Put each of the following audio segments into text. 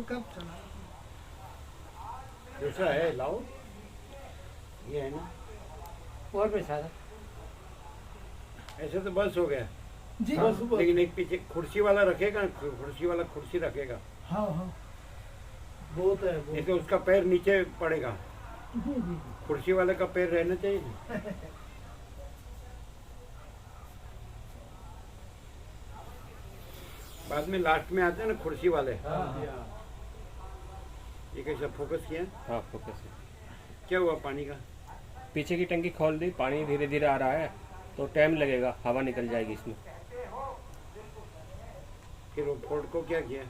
वो कब चला? दूसरा है, लाओ। ये है ना, और भी सारा ऐसे तो बस हो गया। जी हाँ, लेकिन एक पीछे कुर्सी वाला रखेगा, कुर्सी वाला कुर्सी रखेगा, हाँ हाँ बहुत है नहीं तो उसका पैर नीचे पड़ेगा। जी जी कुर्सी वाले का पैर रहना चाहिए ना। बाद में लास्ट में आते हैं ना कुर्सी वाले। ये कैसा फोकस किया? हाँ फोकस है। क्या हुआ पानी का? पीछे की टंकी खोल दी, पानी धीरे धीरे आ रहा है तो टाइम लगेगा, हवा निकल जाएगी इसमें। फिर वो फोड़ को क्या किया?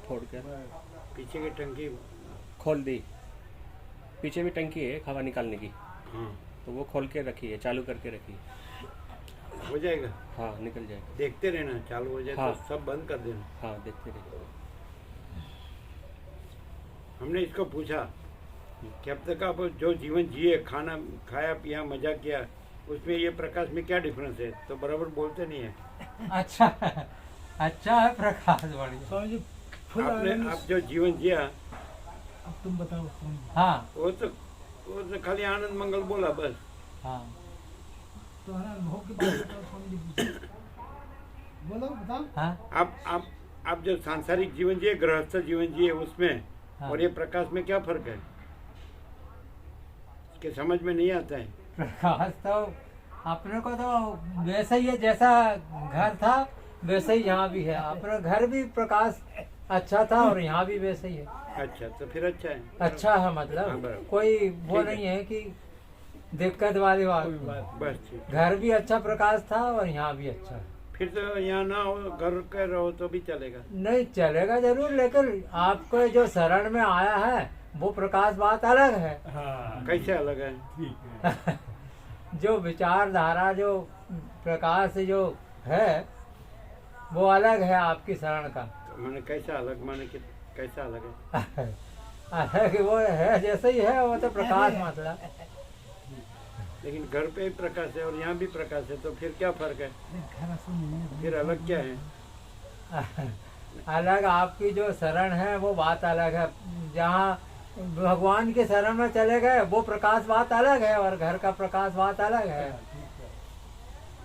फोड़ के पीछे की टंकी। खोल दी, पीछे भी टंकी है हवा निकालने की, हाँ, तो वो खोल के रखी है, चालू करके रखी है। हो जाएगा। हाँ निकल जाएगा। देखते रहना, चालू हो जाए हाँ। तो सब बंद कर देना। हाँ देखते रहिए। हमने इसको पूछा कि अब तक आप जो जीवन जिए, खाना खाया पिया मजा किया, उसमें ये प्रकाश में क्या डिफरेंस है? तो बराबर बोलते नहीं है। अच्छा अच्छा है प्रकाश, बढ़िया। स्वामी जी फुल आपने आनंद। आप जो जीवन जिया अब तुम बताओ स्वामी जी। हाँ वो तो खाली आनंद मंगल बोला बस। हाँ तुम्हारा अनुभव की बात बताओ स्वामी जी, पूछो। बोलो बताओ। हाँ आप जो सांसारिक जीवन जिए, गृहस्थ जीवन जिए, उसमें हाँ। और ये प्रकाश में क्या फर्क है? इसके समझ में नहीं आता है। प्रकाश तो अपने को तो वैसा ही है, जैसा घर था वैसे ही यहाँ भी है। अपना घर भी प्रकाश अच्छा था और यहाँ भी वैसे ही है। अच्छा, तो फिर अच्छा है। अच्छा है, हाँ, मतलब बराबर। कोई वो ठीक है। नहीं है कि दिक्कत वाली बात। बस ठीक। घर भी अच्छा प्रकाश था और यहाँ भी अच्छा है। फिर तो यहाँ ना हो, घर के रहो तो भी चलेगा। नहीं चलेगा जरूर, लेकिन आपको जो शरण में आया है वो प्रकाश बात अलग है। कैसे अलग है? जो विचारधारा, जो प्रकाश जो है वो अलग है आपकी शरण का। तो मैंने कैसा अलग, माने कि कैसा अलग है? अलग वो है, जैसे ही है वो तो प्रकाश मतलब। लेकिन घर पे भी प्रकाश है और यहाँ भी प्रकाश है, तो फिर क्या फर्क है? फिर अलग क्या है? अलग आपकी जो शरण है वो बात अलग है। जहाँ भगवान के शरण में चले गए वो प्रकाश बात अलग है और घर का प्रकाश बात अलग है।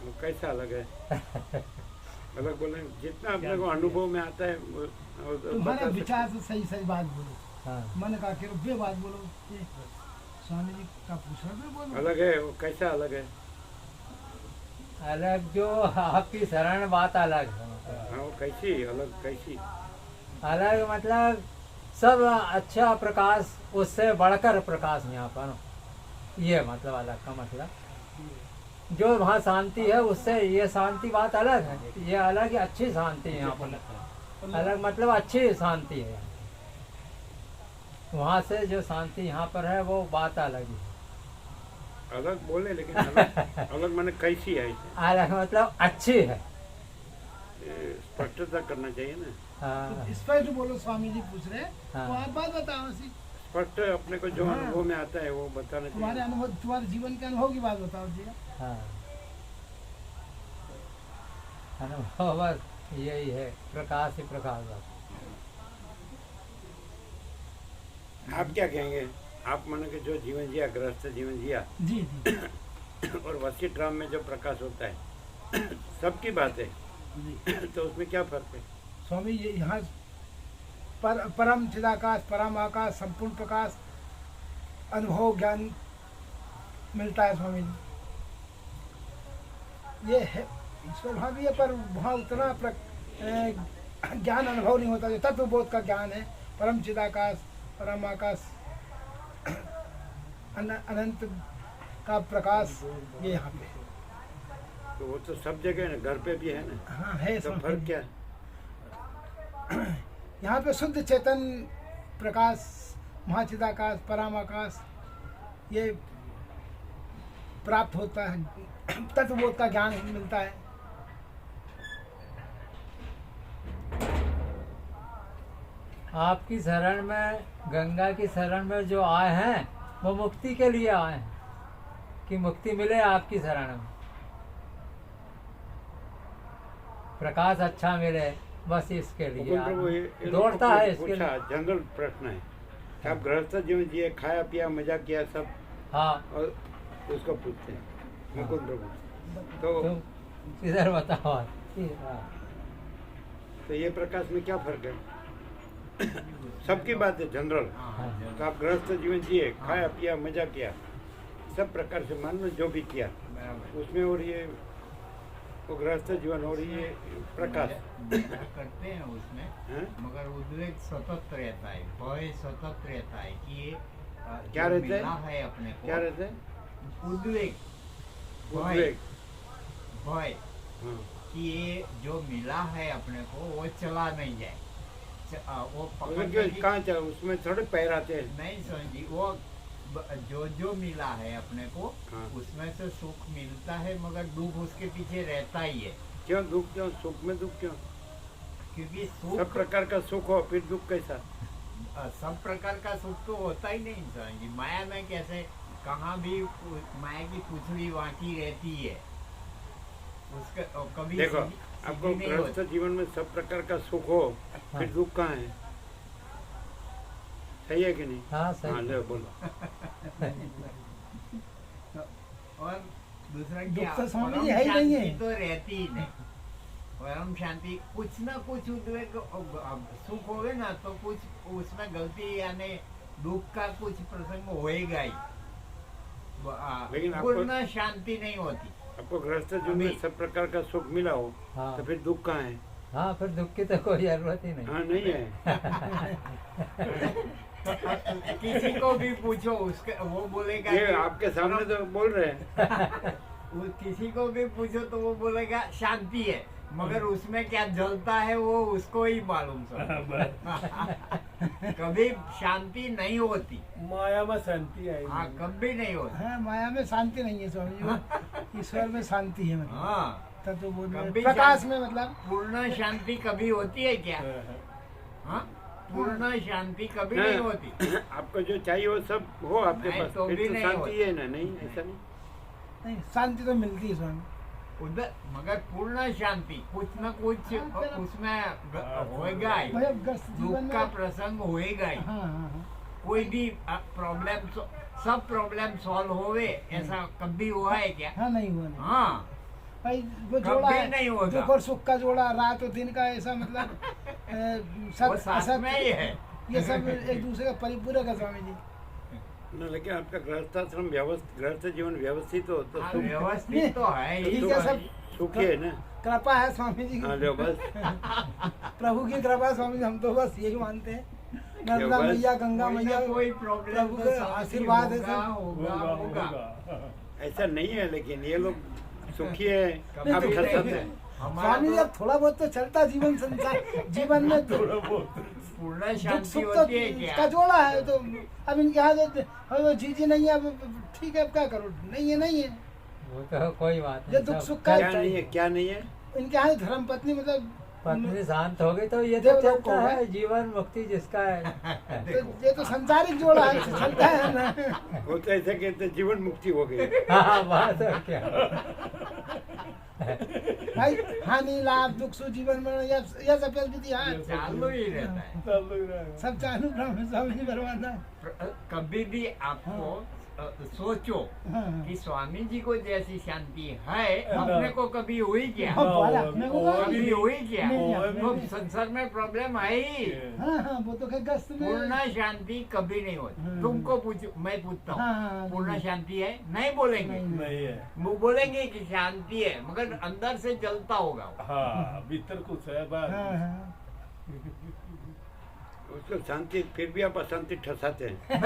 वो कैसा अलग है? अलग बोले, जितना अपने को अनुभव में आता है वो तुम्हारा बता विचार से सही सही बात बोलो। हाँ। मन का करो बे बात बोलो। ये स्वामी जी का पूछ रहे थे, बोलो। अलग है। वो कैसा अलग है? अलग जो आपकी शरण बात अलग है। हाँ, वो कैसी अलग, कैसी? अलग मतलब सब अच्छा प्रकाश, उससे बढ़कर प्रकाश यहाँ पर, ये मतलब अलग का मतलब। जो वहाँ शांति है उससे ये शांति बात अलग है। ये अलग ही अच्छी शांति है यहाँ पर। अलग मतलब अच्छी शांति है। वहाँ से जो शांति यहाँ पर है वो बात अलग है। अलग बोले, लेकिन अलग अलग माने कैसी है? इसे अलग मतलब अच्छी है। स्पष्टता करना चाहिए ना। हाँ, स्पष्ट बोलो, स्वामी जी पूछ रहे हैं। हाँ। तो आप बात बताओ सी। स्पष्ट अपने को जो हाँ। अनुभव में आता है वो बताना तुम्हारे चाहिए। अनुभव, तुम्हारे जीवन के अनुभव की बात बताओ जी। हाँ। अनुभव बस यही है, प्रकाश ही प्रकाश बस। आप क्या कहेंगे? आप मानो कि जो जीवन जिया, गृहस्थ जीवन जिया, जी जी और वशिष्ठ राम में जो प्रकाश होता है, सबकी बात है, जी। तो उसमें क्या फर्क है? स्वामी जी यहाँ परम चिदाकाश, परम आकाश, संपूर्ण प्रकाश, अनुभव ज्ञान मिलता है स्वामी जी। ये है ईश्वर भाव भी है, पर वहाँ उतना ज्ञान अनुभव नहीं होता जो तत्वबोध का ज्ञान है। परम चिदाकाश, परम आकाश, अनंत का प्रकाश, ये यहाँ पे है। तो वो तो सब जगह है ना, घर पे भी है ना। हाँ है तो स्वामी फर्क जी। क्या है? यहाँ पे शुद्ध चेतन प्रकाश, महाचिदाकाश, परमाकाश, ये प्राप्त होता है, तत्वबोध का ज्ञान मिलता है। आपकी शरण में, गंगा की शरण में जो आए हैं वो मुक्ति के लिए आए हैं कि मुक्ति मिले आपकी शरण में, प्रकाश अच्छा मिले, बस इसके लिए हुकुम प्रभु, ये आदमी लोग दौड़ता को है इसके पूछा, लिए। जनरल प्रश्न है कि आप गृहस्थ जीवन जिए, खाया पिया मजा किया सब, हाँ और उसको पूछते हैं मुकुंद प्रभु। तो तुम किधर बताओ हाँ। तो ये प्रकाश में क्या फर्क है? सबकी बात है जनरल। तो आप गृहस्थ जीवन जिए, खाया पिया मजा किया, सब प्रकार से मान लो जो भी किया उसमें, और ये वो गृहस्थ जीवन और ये प्रकाश करते हैं उसमें, हैं? मगर उद्वेग सतत रहता है, भय सतत रहता है कि ये क्या जो रहता है? मिला है अपने को, क्या रहता है? उद्वेग, उद्वेग। भय हाँ। कि ये जो मिला है अपने को वो चला नहीं जाए, वो उसमें पकड़ क्यों की कहाँ चल, उसमें थोड़े पैर आते हैं। नहीं समझी, वो जो मिला है अपने को, हाँ। उसमें से सुख मिलता है, मगर दुख उसके पीछे रहता ही है, क्यों दुख, क्यों सुख में दुख क्यों? क्योंकि सब सुख प्रकार का सुख हो फिर दुख कैसा? सब प्रकार का सुख तो होता ही नहीं समझी। माया में कैसे, कहाँ भी माया की पुछड़ी वाटी रहती है, उसका कभी देखो, सीधी आपको नहीं गृहस्थ होती। जीवन में सब प्रकार का सुख हो फिर दुख कहाँ है? सही है कि नहीं? हाँ हाँ सही ले बोलो। और दूसरा दुख क्या, तो स्वामी परम जी है ही नहीं है। शांति तो रहती ही नहीं, परम शांति कुछ ना कुछ उद्वेग सुख होवे ना तो कुछ उसमें गलती यानी दुख का कुछ प्रसंग होएगा ही, लेकिन आपको- पूर्ण शांति नहीं होती। आपको गृहस्थ जीवन में अभी- सब प्रकार का सुख मिला हो हाँ तो फिर दुख कहाँ है? हाँ फिर दुख की तो कोई जरूरत ही नहीं। हाँ नहीं है। किसी को भी पूछो उसके, वो बोलेगा ये कि आपके सामने तो बोल रहे हैं। वो किसी को भी पूछो तो वो बोलेगा शांति है, मगर उसमें क्या जलता है वो उसको ही मालूम सब। कभी शांति नहीं होती, माया में शांति आई हाँ कभी नहीं होती। हाँ माया में शांति नहीं है स्वामी जी, ईश्वर में शांति है मतलब हाँ, तत्व बोध में, कभी प्रकाश शांति- में मतलब पूर्ण शांति कभी होती है क्या? हाँ, पूर्ण शांति कभी नहीं होती। आपको जो चाहिए वो सब हो आपके नहीं, पास, तो फिर भी तो नहीं शांति होती। है ना? नहीं, ऐसा नहीं। नहीं शांति तो मिलती है स्वामी। उधर मगर पूर्ण शांति कुछ न कुछ हाँ, तेरा- उसमें होएगा ही, भाई अब ग्रस्त जीवन दुख का में प्रसंग होएगा ही। हाँ हाँ हाँ कोई भी प्रॉब्लम, सब प्रॉब्लम सॉल्व होवे ऐसा कभी हुआ है क्या? हाँ नहीं हुआ नहीं हाँ, भाई वो कभी जोड़ा नहीं है होगा। दुख और सुख का जोड़ा, रात और दिन का, ऐसा मतलब वो सत साथ असत में ही है। ये सब एक दूसरे का परिपूरक है स्वामी जी। ना, लेकिन आपका गृहस्थाश्रम गृहस्थ जीवन व्यवस्थित हो तो हाँ, सुख, व्यवस्थित तो है ही। ठीक है सब सुख है ना? कृपा है स्वामी जी हाँ की, लो बस। प्रभु की कृपा स्वामी जी, हम तो बस यही मानते हैं। नर्मदा बस। मैया, गंगा कोई मैया, ना कोई प्रॉब्लम प्रभु तो का सबकी आशीर्वाद है होगा, सब। होगा, होगा। ऐसा नहीं है, लेकिन ये लोग सुखी है, कभी आप नहीं ठसत है। है। हमारा स्वामी जी तो अब थोड़ा बहुत तो चलता जीवन संसार, जीवन में तो पूर्ण दुख शांति सुख होती है तो का क्या? जोड़ा है। तो अब इनके यहाँ तो जी नहीं है, अब ठीक है अब क्या करो, नहीं है नहीं है। वो तो कोई बात ये नहीं। दुख सब सुख का क्या नहीं है, क्या नहीं है? इनके यहाँ धर्म पत्नी मतलब पत्नी शांत हो गई तो ये तो देवलोक चलता को है, जीवन मुक्ति जिसका है। तो ये तो संसारिक जोड़ा है, चलता है ना। वो तो ऐसे कहते जीवन मुक्ति हो गई। हाँ बात है क्या। भाई हानि लाभ दुख सुख जीवन में यह सब विधि है, चालू ही रहता है। सब चालू ब्रह्म स्वामी जी बरवाना। कभी भी आपको सोचो हाँ, कि स्वामी जी को जैसी शांति है अपने को कभी हुई क्या? हाँ, बोला, अपने को कहा कभी हुई क्या? नहीं, तो नहीं। संसार में प्रॉब्लम है ही। हाँ हाँ वो तो गस्त में पूर्ण शांति कभी नहीं होती। हम्म। तुमको पूछो, मैं पूछता हाँ, हूँ, हाँ, पूर्ण नहीं। शांति है? नहीं बोलेंगे। नहीं। नहीं है। वो बोलेंगे कि शांति है, मगर अंदर से जलता होगा वो। हाँ भीतर कुछ है बात। हाँ हाँ उसको शांति, फिर भी आप अशांति ठसाते हैं।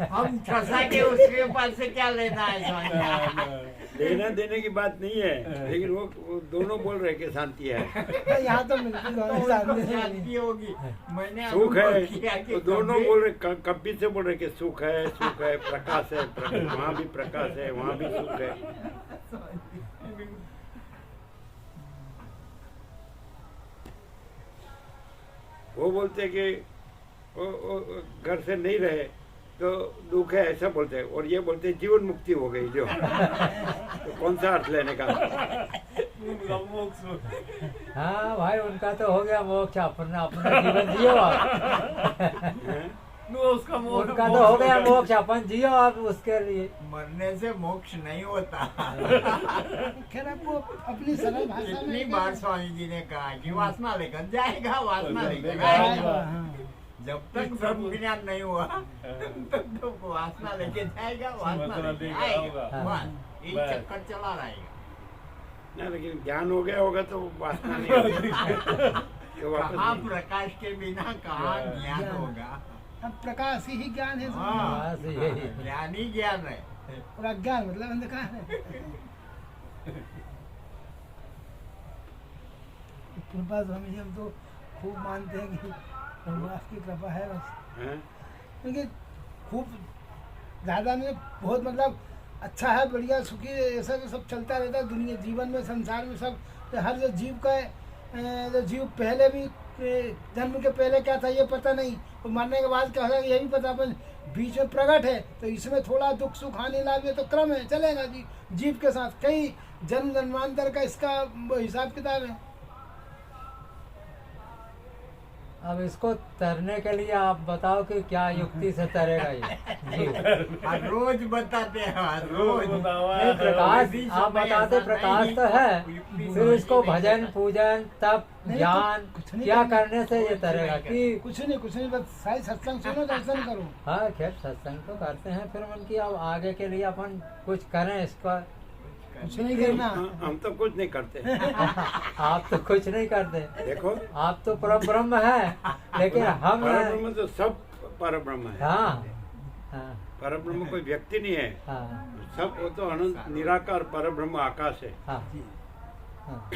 हम ठसा के उसके पास से क्या लेना है स्वामी जी? लेना देने की बात नहीं है, लेकिन वो दोनों बोल रहे हैं कि शांति है, तो यहाँ तो मिलती तो स्वामी उनको शांति शांति होगी। मैंने सुख अनुभव है। किया कि वो दोनों कभी- बोल रहे, कभी से बोल रहे कि सुख है, सुख है, प्रकाश है, वहाँ भी प्रकाश है, वहाँ भी सुख है। वो बोलते हैं कि वो घर से नहीं रहे तो दुख है, ऐसा बोलते हैं, और ये बोलते हैं जीवन मुक्ति हो गई जो। तो कौन सा अर्थ लेने का? उनका मोक्ष हाँ भाई, उनका तो हो गया मोक्ष, अपना अपना जीवन जियो आप। नु उसका मोक्ष उनका तो हो गया मोक्ष, अपन जियो आप उसके लिए। मरने से मोक्ष नहीं होता। खैर आपको अपनी सरल भाषा में कितनी बार स्वामी जी ने कहा कि वासना लेकर जाएगा, वासना लेकर लेकर आएगा। हाँ, हाँ। जब तक ब्रह्म ज्ञान नहीं हुआ तब तक तो वासना लेके जाएगा, वासना लेके आएगा, बस यही बस। चक्कर चला रहेगा। ना, लेकिन ज्ञान हो गया होगा तो वासना नहीं होगी। तो वापस कहाँ नहीं। प्रकाश के बिना कहाँ ज्ञान ज्ञान। होगा। अब प्रकाश ही ज्ञान है, हाँ, बस यही। ज्ञान ही ज्ञान है। और अज्ञान मतलब अंधकार है। कृपा स्वामी जी हम तो खूब मानते हैं कि प्रभु आपकी कृपा है बस, हैं? क्योंकि खूब ज़्यादा नहीं, बहुत मतलब अच्छा है, बढ़िया सुखी ऐसा तो सब चलता रहता है दुनिया जीवन में, संसार में सब। तो हर जो जीव का जो जीव पहले भी जन्म के पहले क्या था ये पता नहीं, और मरने के बाद क्या होगा ये भी पता, अपन बीच में प्रकट है तो इसमें थोड़ा दुख सुख हानि लाभ ये तो क्रम है, चलेगा जी जीव के साथ। कई जन्म जन्मांतर का इसका हिसाब किताब है। अब इसको तैरने के लिए आप बताओ कि क्या युक्ति से तैरेगा ये जीव। हर रोज बताते हैं, हर रोज। नहीं, प्रकाश भी आप समय बताते, ऐसा प्रकाश नहीं तो है, युक्ति फिर इसको समझ भजन नहीं पूजन तप नहीं, ज्ञान कुछ नहीं क्या करना। करने से ये कुछ तैरेगा नहीं कि। कुछ नहीं बस साई सत्संग सुनो, दर्शन करो। हाँ खैर सत्संग तो करते हैं, फिर मन की अब आगे के लिए अपन कुछ करें इसका। कुछ नहीं करना। हम तो कुछ नहीं करते। आप तो कुछ नहीं करते, देखो, आप तो परम ब्रह्म है, लेकिन हम परब्रह्म तो सब परब्रह्म है। हाँ हाँ परब्रह्म कोई व्यक्ति नहीं है, हाँ सब वो तो अनंत निराकार परब्रह्म आकाश है। हाँ हाँ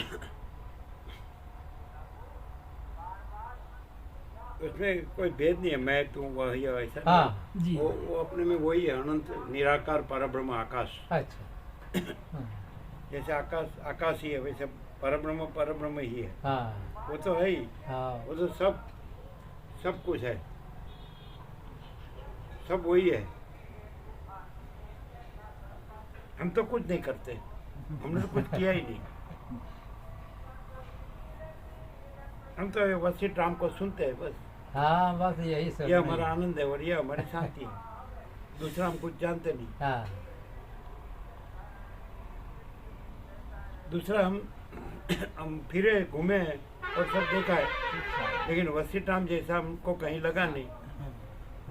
उसमें कोई भेद नहीं है, मैं तू वह या ऐसा हाँ नहीं। जी। वो अपने में वही है, अनंत निराकार परब्रह्म आकाश। अच्छा हाँ जैसे आकाश आकाश ही है, वैसे परब्रह्म परब्रह्म ही है। हाँ वो तो है ही, हाँ वो तो सब कुछ है, सब वही है। हम तो कुछ नहीं करते, हमने तो कुछ किया ही नहीं। हम तो वशिष्ठ राम को सुनते हैं बस, हाँ बस यही सब ये हमारा आनंद है और ये हमारी शांति है। दूसरा हम कुछ जानते नहीं। हाँ दूसरा हम फिरे घूमे और सब देखा है, लेकिन वशिष्ठ राम जैसा हमको कहीं लगा नहीं,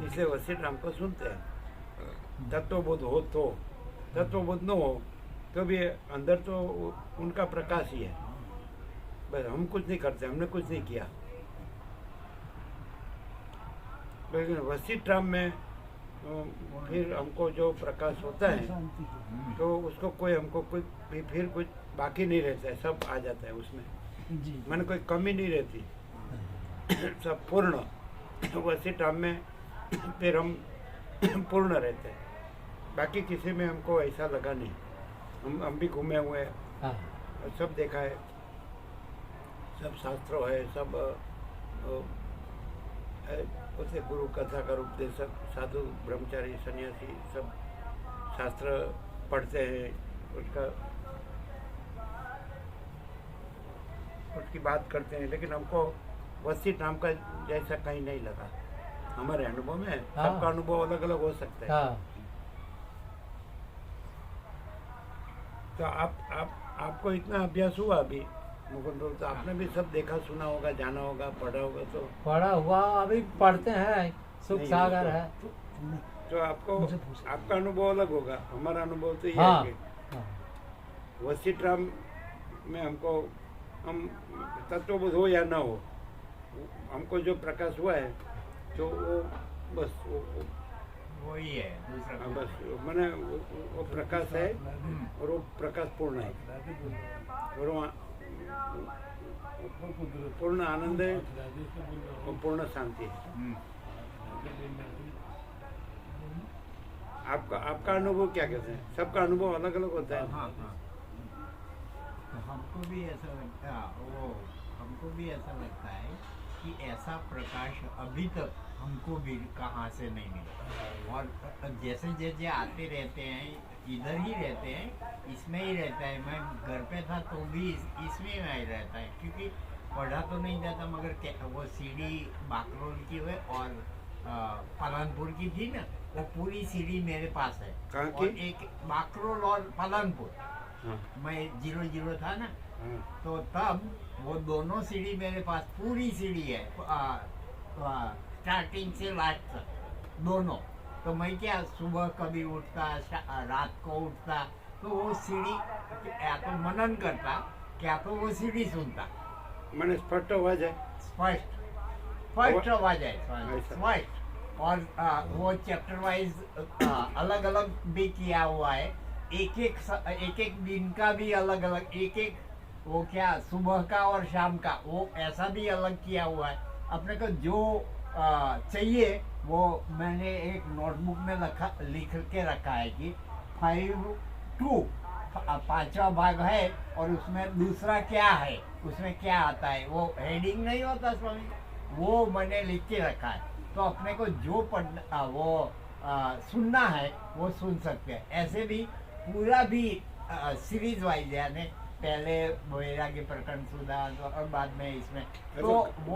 इसलिए वशिष्ठ राम को सुनते हैं। तत्वबोध हो तो, तत्वबोध न हो तो भी अंदर तो उनका प्रकाश ही है। बस हम कुछ नहीं करते, हमने कुछ नहीं किया। लेकिन वशिष्ठ राम में फिर हमको जो प्रकाश होता है शांति है। तो उसको कोई हमको कोई फिर कुछ बाकी नहीं रहता है, सब आ जाता है उसमें। जी मन कोई कमी नहीं रहती, सब पूर्ण। वशिष्ठ राम में फिर हम पूर्ण रहते हैं। बाकी किसी में हमको ऐसा लगा नहीं। हम भी घूमे हुए हैं हाँ और सब देखा है, सब शास्त्रों है, सब उसे गुरु कथा का उपदेशक साधु ब्रह्मचारी सन्यासी सब शास्त्र पढ़ते हैं, उसकी बात करते हैं। लेकिन हमको वशिष्ठ नाम का जैसा कहीं नहीं लगा हमारे अनुभव में। हाँ। सबका अनुभव अलग अलग हो सकता है। हाँ तो आपको इतना अभ्यास हुआ अभी मुकुंद, तो आपने भी सब देखा सुना होगा, जाना होगा, पढ़ा होगा। तो पढ़ा हुआ अभी पढ़ते हैं, सुख नहीं, सागर उसको- है। तो आपको मुझे पूछ- आपका अनुभव अलग होगा, हमारा अनुभव तो ये हाँ है कि हाँ वशिष्ठ राम में हमको, हम तत्वबोध हो या ना हो, हमको जो प्रकाश हुआ है तो वो बस वही है, दूसरा हाँ, कुछ बस मैंने वो प्रकाश है और वो प्रकाश पूर्ण है और वहाँ पूर्ण आनंद है और पूर्ण शांति है। नहीं। आपका अनुभव क्या कहते हैं? सबका अनुभव अलग अलग होता है। हाँ हाँ, तो हमको भी ऐसा लगता है, हमको भी ऐसा लगता है कि कि ऐसा प्रकाश अभी तक हमको भी कहाँ से नहीं मिला। और जैसे जैसे आते रहते हैं, इधर ही रहते हैं, इसमें ही रहता है। मैं घर पे था तो भी इसमें ही रहता है, क्योंकि पढ़ा तो नहीं जाता, मगर वो सीढ़ी बाकरोल की हुए और पालनपुर की थी ना, वो पूरी सीढ़ी मेरे पास है। कहाँ और की? एक बाकरोल और पालनपुर, हाँ, मैं 0-0 था ना, हाँ। तो तब वो दोनों सीढ़ी मेरे पास, पूरी सीढ़ी है, स्टार्टिंग से लास्ट तक दोनों। तो मैं क्या सुबह कभी उठता, रात को उठता, तो वो सीढ़ी या तो मनन करता, क्या तो वो सीढ़ी सुनता। मैंने स्पष्ट आवाज है। फर्स्ट आवाज है, ऐसा। फर्स्ट। और वो चैप्टर वाइज अलग अलग भी किया हुआ है, एक एक दिन का भी अलग अलग, एक एक वो क्या सुबह का और शाम का, वो ऐसा भी अलग किया हुआ है। अपने को जो चाहिए वो मैंने एक नोटबुक में लिख के रखा है कि 5-2 पांचवा भाग है, और उसमें दूसरा क्या है, उसमें क्या आता है, वो हेडिंग नहीं होता स्वामी, वो मैंने लिख के रखा है। तो अपने को जो पढ़ना सुनना है वो सुन सकते हैं। ऐसे भी पूरा भी सीरीज वाइज, यानी पहले वैराग्य प्रकरण सुधा, और बाद में इसमें तो वो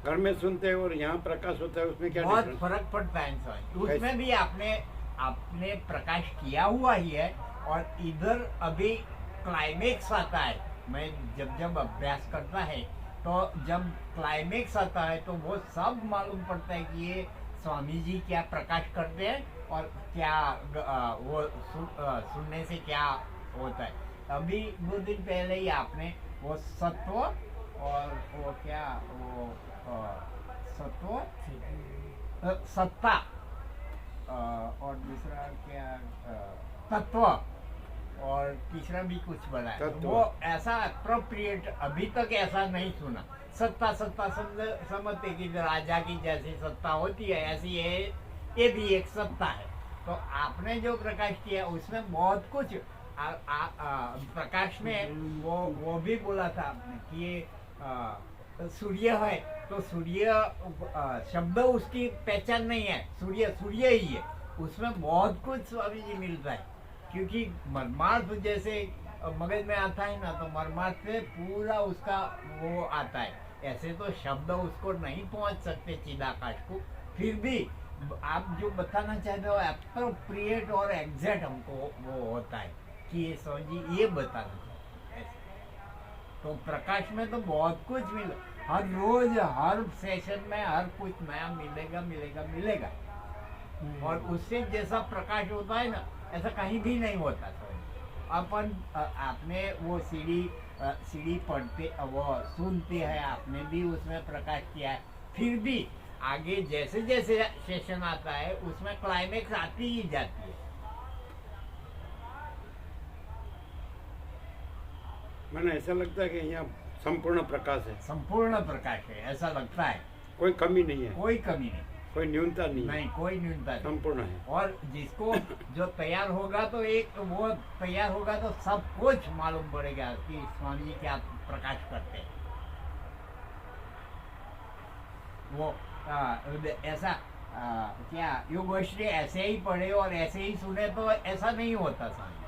घर में सुनते हैं और यहाँ प्रकाश होता है, उसमें क्या बहुत difference? फर्क पड़ता है इंसान। उसमें भी आपने प्रकाश किया हुआ ही है, और इधर अभी क्लाइमेक्स आता है। मैं जब अभ्यास करता है, तो जब क्लाइमेक्स आता है तो वो सब मालूम पड़ता है कि ये स्वामी जी क्या प्रकाश करते हैं, और क्या वो सुनने से क्या होता है। अभी 2 दिन पहले ही आपने वो सत्व और वो क्या वो सत्व सत्ता और दूसरा क्या तत्व, और तीसरा भी कुछ बना है। तत्व। वो ऐसा अप्रोप्रिएट अभी तक ऐसा नहीं सुना। सत्ता समझते कि राजा की जैसी सत्ता होती है, ऐसी ये भी एक सत्ता है। तो आपने जो प्रकाश किया उसमें बहुत कुछ प्रकाश में वो भी बोला था आपने कि ये सूर्य है, तो सूर्य शब्द उसकी पहचान नहीं है, सूर्य ही है। उसमें बहुत कुछ स्वामी जी मिलता है, क्योंकि मर्मार्थ जैसे मगज में आता है ना, तो मर्मार्थ से पूरा उसका वो आता है। ऐसे तो शब्द उसको नहीं पहुंच सकते चिदाकाश को, फिर भी आप जो बताना चाहते हो एप्रोप्रिएट और एग्जैक्ट हमको वो होता है कि ये समझिए ये बताना चाहिए। तो प्रकाश में तो बहुत कुछ मिले, हर रोज हर सेशन में हर कुछ नया मिलेगा। और उससे जैसा प्रकाश होता है ना, ऐसा कहीं भी नहीं होता। अपन आपने वो सीढ़ी पढ़ते वो सुनते हैं, आपने भी उसमें प्रकाश किया है, फिर भी आगे जैसे जैसे सेशन आता है उसमें क्लाइमेक्स आती ही जाती है। मैंने ऐसा लगता है कि यहाँ संपूर्ण प्रकाश है, संपूर्ण प्रकाश है, ऐसा लगता है। कोई कमी नहीं है, कोई कमी नहीं, कोई न्यूनता नहीं है, नहीं कोई न्यूनता नहीं। संपूर्ण है। और जिसको जो तैयार होगा तो वो तैयार होगा तो सब कुछ मालूम पड़ेगा कि स्वामी जी क्या प्रकाश करते हैं। वो ऐसा क्या योगश्री ऐसे ही पढ़े और ऐसे ही सुने तो ऐसा नहीं होता स्वामी।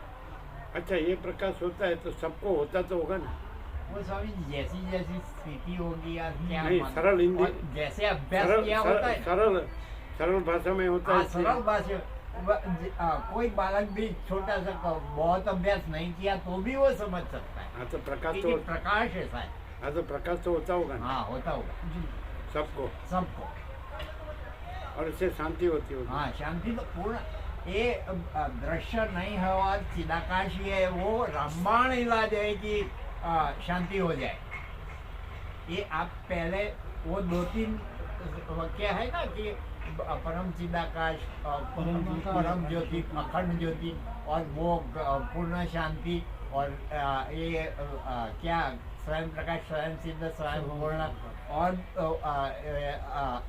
अच्छा, ये प्रकाश होता है तो सबको होता तो होगा ना? वो स्वामी जैसी जैसी स्थिति होगी या क्या नहीं, मालूम। सरल हिंदी, और जैसे अभ्यास किया होता है, सरल भाषा में होता है। सरल भाषा कोई बालक भी छोटा सा बहुत अभ्यास नहीं किया तो भी वो समझ सकता है। हाँ, तो प्रकाश क्योंकि तो प्रकाश ऐसा है। हाँ, तो प्रकाश तो होता होगा ना हाँ होता होगा सबको, सबको। और इससे शांति होती होगी। हाँ शांति तो पूर्ण, ये दृश्य नहीं है और चिदाकाश ही है, वो रामबाण इलाज है कि शांति हो जाए। ये आप पहले वो 2-3 क्या है ना कि परम चिदाकाश, परम ज्योति, अखंड ज्योति, और वो पूर्ण शांति, और ये क्या स्वयं प्रकाश, स्वयं सिद्ध, स्वयं पूर्ण, और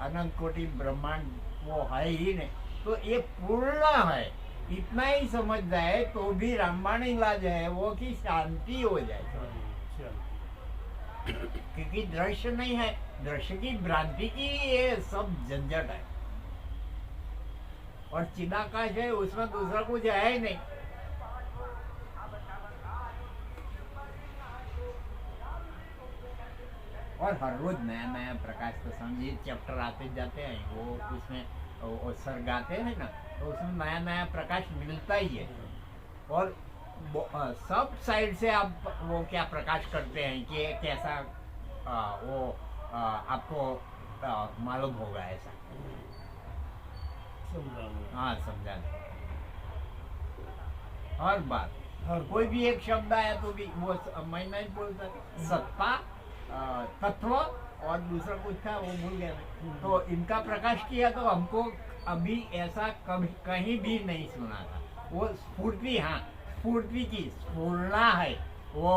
अनंत कोटि ब्रह्मांड वो है ही नहीं। तो ये पूर्ण है, इतना ही समझ जाए तो भी रामबाण इलाज है वो कि शांति हो जाए, क्योंकि दृश्य नहीं है। दृश्य की भ्रांति की ये सब झंझट है। और चिदाकाश है, उसमें दूसरा कुछ है ही नहीं। और हर रोज नया नया प्रकाश तो समझिए चैप्टर आते जाते हैं, वो उसमें वो सर्ग आते हैं ना, तो उसमें नया नया प्रकाश मिलता ही है। और सब साइड से आप वो क्या प्रकाश करते हैं कि कैसा आपको मालूम होगा ऐसा। हाँ, समझा। हर बात, कोई भी एक शब्द आया तो भी वो मैं नहीं बोलता, सत्ता, तत्व और दूसरा कुछ था वो भूल गया मैं। तो इनका प्रकाश किया तो हमको अभी ऐसा कभी कहीं भी नहीं सुना था। वो स्फूर्ति, हाँ स्फूर्ति की स्फूर्णा है, वो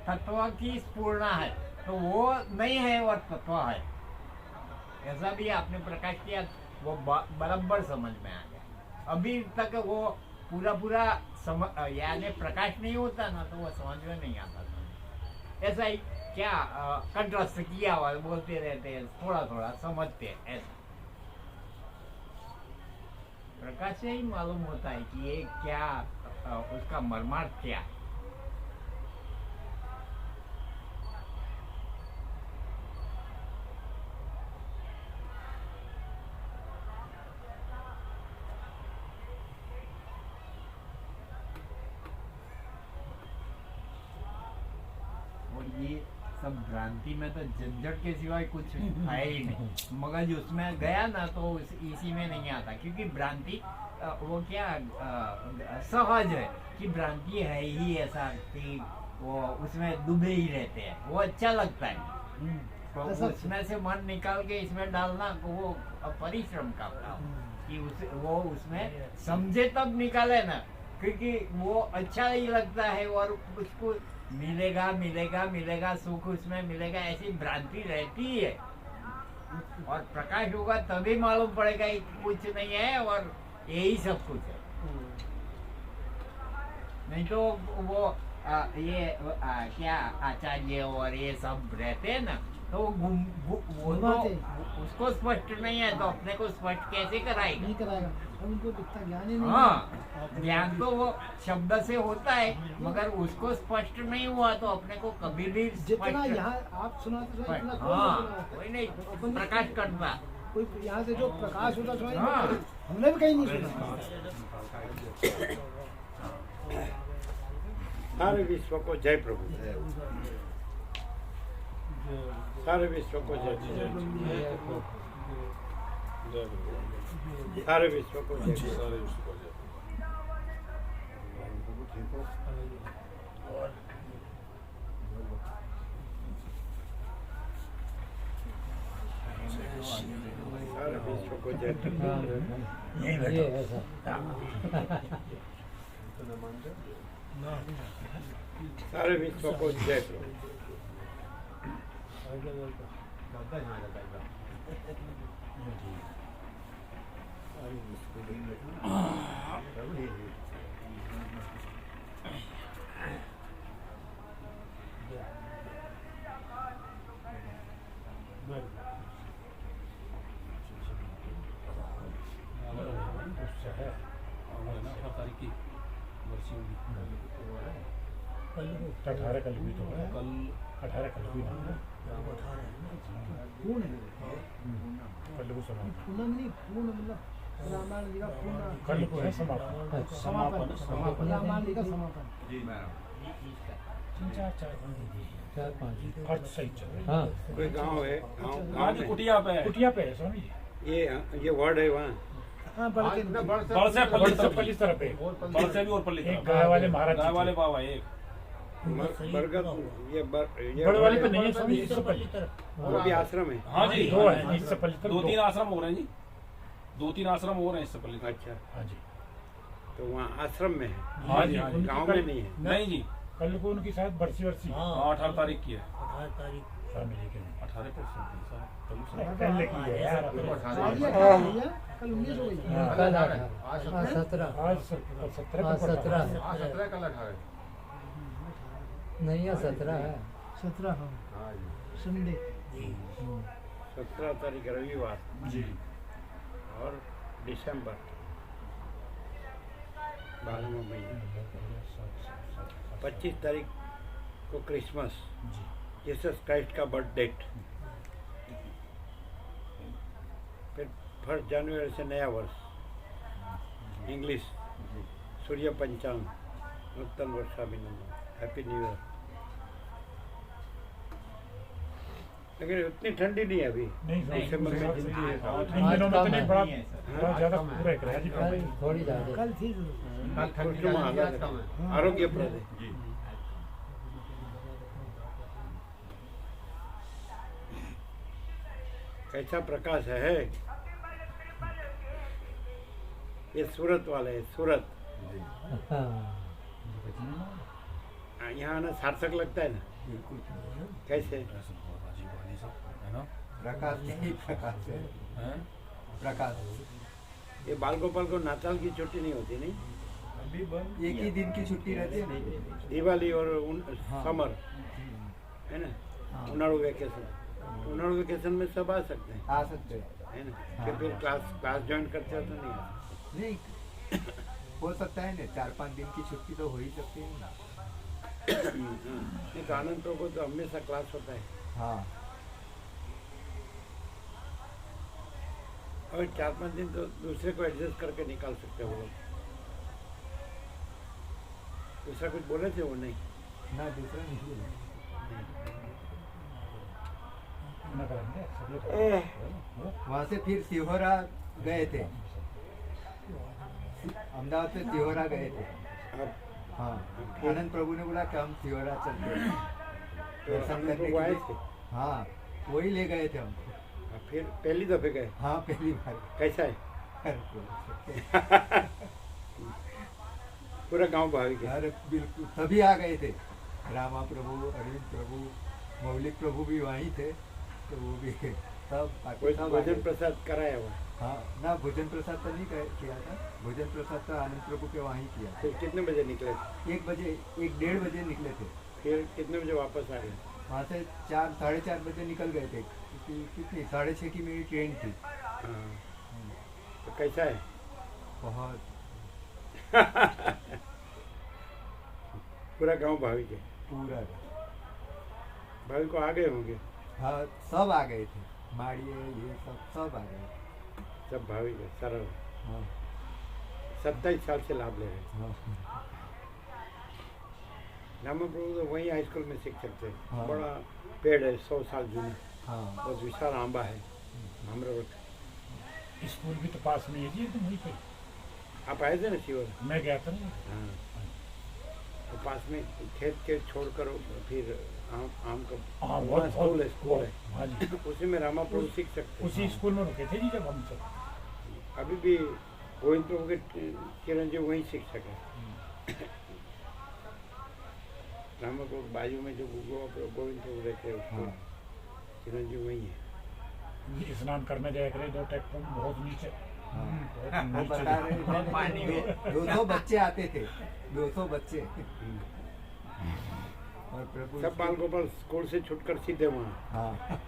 तत्व की स्फूर्णा है, तो वो नहीं है और तत्व है, ऐसा भी आपने प्रकाश किया, वो बराबर समझ में आ गया। अभी तक वो पूरा यानी प्रकाश नहीं होता ना, तो वो समझ में नहीं आता था। ऐसा ही क्या कंट्रास्ट किया हुआ बोलते रहते हैं, थोड़ा थोड़ा समझते हैं। ऐसा प्रकाश से ही मालूम होता है कि ये क्या उसका मर्मार्थ क्या है। ये सब भ्रांति में तो झंझट के सिवाय कुछ है ही नहीं। मगज उसमें गया ना तो इसी में नहीं आता, क्योंकि भ्रांति वो क्या सहज है कि भ्रांति है ही ऐसा कि वो उसमें डूबे ही रहते हैं, वो अच्छा लगता है। तो उसमें से मन निकाल के इसमें डालना वो परिश्रम का कि वो उसमें समझे तब निकाले ना, क्योंकि वो अच्छा ही लगता है और उसको मिलेगा मिलेगा मिलेगा, सुख उसमें मिलेगा, ऐसी भ्रांति रहती है। और प्रकाश होगा तभी मालूम पड़ेगा कुछ नहीं है और यही सब कुछ है। नहीं तो वो क्या आचार्य और ये सब रहते हैं ना, तो वो तो उसको स्पष्ट नहीं है, तो अपने को स्पष्ट कैसे कराएगा? नहीं कराएगा, उनको इतना ज्ञान ही नहीं। हाँ, ज्ञान तो वो शब्द से होता है, मगर उसको स्पष्ट नहीं हुआ तो अपने को कभी भी जितना यहाँ आप सुनाते हो इतना कोई नहीं प्रकाश करता। कोई यहाँ से जो प्रकाश होता सुनाई हाँ। हमने भी कहीं नहीं सुना। सारे विश्व को जय प्रभु, सारे विश्व को जय, सारे विश्व को जय। सारे विश्व को जय। ये ऐसा सारे विश्व को जय प्रभु। कल 18 कल भी तो है, कल 18 कल भी ना पूर्ण कल को समापन, पूर्ण नहीं, पूर्ण मतलब रामायण जी का पूर्ण, कल को है समापन, समापन, समापन रामायण जी का समापन। 4-5 अर्थ सही चल रहा है। हाँ कोई गांव है, गांव आज में कुटिया पे है, कुटिया पे है स्वामी जी, ये वर्ड है वहाँ। हाँ, बड़ के बड़ से पल्ली तरफ, पल्ली तरफ है, बड़ से भी और पल्ली एक तरफ, गाय वाले महाराज गाय जी वाले थे। बाबा एक बरगद, ये बड़े वाले पे नहीं है स्वामी, इससे पल्ली वो भी आश्रम है। हाँ जी, दो है, इससे पल्ली तरफ 2-3 दो। आश्रम हो रहे हैं जी, 2-3 आश्रम हो रहे हैं इससे पल्ली तरफ। अच्छा, हाँ जी, तो वहाँ आश्रम में है, हाँ जी, उनकी गांव कल- में नहीं है। नहीं जी, कल को उनकी शायद बरसी वर्सी हाँ 18 तारीख की है, स्वामी जी के 18 पहले की है यार, आज या कल भैया, कल 19 हो गई। कल 17 आज 17 आज को 17 नहीं है 17 है 17 हाँ, संडे 17 तारीख रविवार जी और दिसंबर 12वां महीना। 25 तारीख को क्रिसमस, जीसस क्राइस्ट का बर्थ डेट। फिर 1 जनवरी से नया वर्ष, इंग्लिश सूर्य पंचांग, नूतन वर्षाभिनंदन, हैप्पी न्यू ईयर। लेकिन उतनी ठंडी नहीं है अभी। नहीं दिसंबर में इन ठंडी है। दिनों में तो नहीं बड़ा नहीं है सर। बहुत ज्यादा पूरा एक रहा जी कल थोड़ी ज्यादा कल थी जरूर। कल ठंडी कुछ ज्यादा अलग कम है। है, आरोग्यप्रद है। जी कैसा प्रकाश है। ये सूरत वाले हैं, सूरत। यहाँ आना सार्थक लगता है ना। कैसे? प्रकाश नहीं, प्रकाश है प्रकाश। ये बाल गोपाल को नाताल की छुट्टी नहीं होती नहीं, एक ही दिन की छुट्टी रहती है नहीं। दिवाली और हाँ। समर है ना, उनाड़ू वेकेशन। उनाड़ू वेकेशन में सब आ सकते हैं, आ सकते हैं। है ना। फिर क्लास ज्वाइन करते हो तो नहीं आते। नहीं हो सकता है ना, 4-5 दिन की छुट्टी तो हो ही सकती है ना। नहीं तो आनंद प्रभु को तो हमेशा क्लास होता है। हाँ और 4-5 दिन तो दूसरे को एडजस्ट करके निकाल सकते हो वो लोग। दूसरा कुछ बोले थे वो नहीं। ना, दूसरा नहीं है। ना करेंगे सब लोग। वहाँ से फिर सिहोरा गए थे, अहमदाबाद से सिहोरा गए थे। अब हाँ, आनंद प्रभु ने बोला कि हम सिहोरा चलते हैं तो दर्शन आनंद करने प्रभु के आए लिए। थे। हाँ, वही ले गए थे हमको। फिर पहली दफे गए। हाँ, पहली बार। कैसा है? पूरा गांव भाविक है। अरे बिल्कुल, तभी आ गए थे। रामा प्रभु, अरविंद प्रभु, मौलिक प्रभु भी वहीं थे, तो वो भी सब कोई सब आ भोजन गए। प्रसाद कराया हुआ। हाँ ना, भोजन प्रसाद तो नहीं किया था। भोजन प्रसाद तो आनंद प्रभु के वहीं किया था। फिर कितने बजे निकले थे? 1-1:30 बजे निकले थे। फिर कितने बजे वापस आ गए? वहाँ से 4-4:30 बजे निकल गए थे। कितनी 6:30 की मेरी ट्रेन थी। हाँ। तो कैसा है? बहुत पूरा गांव भाविक है। पूरा। भाविक को आ गए होंगे, हाँ, सब आ गए थे। माड़िए ये सब आ गए। सब भाविक है, सरल। हाँ 27 साल से लाभ ले रहे हैं। हाँ रामा प्रभु तो वहीं हाई स्कूल में शिक्षक थे। हाँ। बड़ा पेड़ है, 100 साल जूना, हाँ। बहुत विशाल आंबा है, आम्रवृक्ष। स्कूल भी तो पास में है जी, एकदम वहीं पे। आप आए थे ना शिवर? मैं गया था ना। हाँ। तो पास में खेत के छोड़कर फिर आम का हाँ, वहाँ बहुत स्कूल है। हाँ जी, उसी में रामा प्रभु सीख सकते उसी हैं। स्कूल में रुके थे जी जब हम सब। अभी भी गोविंद प्रभु के चिरंजीव वहीं शिक्षक है। रामा प्रभु बाजू में जो गोविंद प्रभु रहते हैं उसको हाँ। चिरंजीव वहीं है। स्नान करने जाया करे 2 ट्रैक्टर बहुत नीचे। हाँ। वो बता रहे थे पानी में। 200 बच्चे आते थे, 200 बच्चे। और प्रभु सब बाल गोपाल स्कूल से छुटकर सीधे वहाँ। हाँ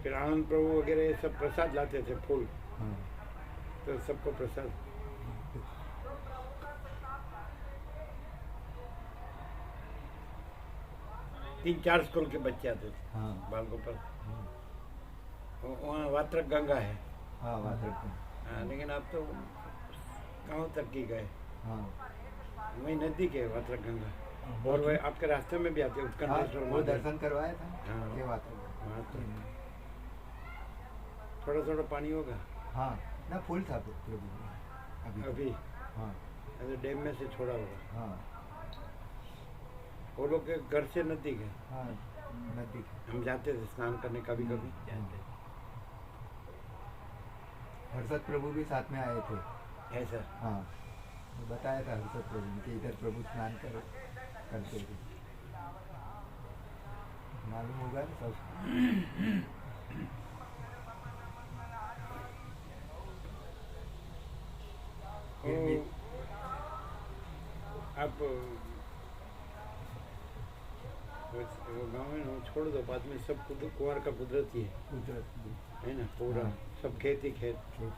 फिर आनंद प्रभु वगैरह ये सब प्रसाद लाते थे, फूल, हाँ। तो सबको प्रसाद। तीन चार स्कूल के बच्चे आते थे हाँ बाल गोपाल। वहाँ वात्रक गंगा है। हाँ बात रखते हैं। हाँ, लेकिन आप तो गाँव तक ही गए। हाँ वही नजदीक है वात्रक गंगा। और बहुत वह आपके रास्ते में भी आते हैं हाँ, उत्कंठेश्वर वो महादेव। दर्शन करवाया था। हाँ। ये बात है। वहाँ तो थोड़ा थोड़ा पानी होगा हाँ ना, फुल था प्रभु अभी। अभी। हाँ ऐसे डैम में से छोड़ा होगा। हाँ वो लोग के घर से नजदीक है। हाँ, नदी के। हम जाते थे स्नान करने कभी कभी। हर्षद प्रभु भी साथ में आए थे। ऐसा हाँ, वो बताया था हर्षद प्रभु ने कि इधर प्रभु स्नान करते थे। मालूम होगा ना सब। फिर भी आप वो गाँव है ना, वो छोड़ दो, बाद में सब कुंवर का कुदरती कुदरत है ना, पूरा हाँ। सब खेती खेत खेत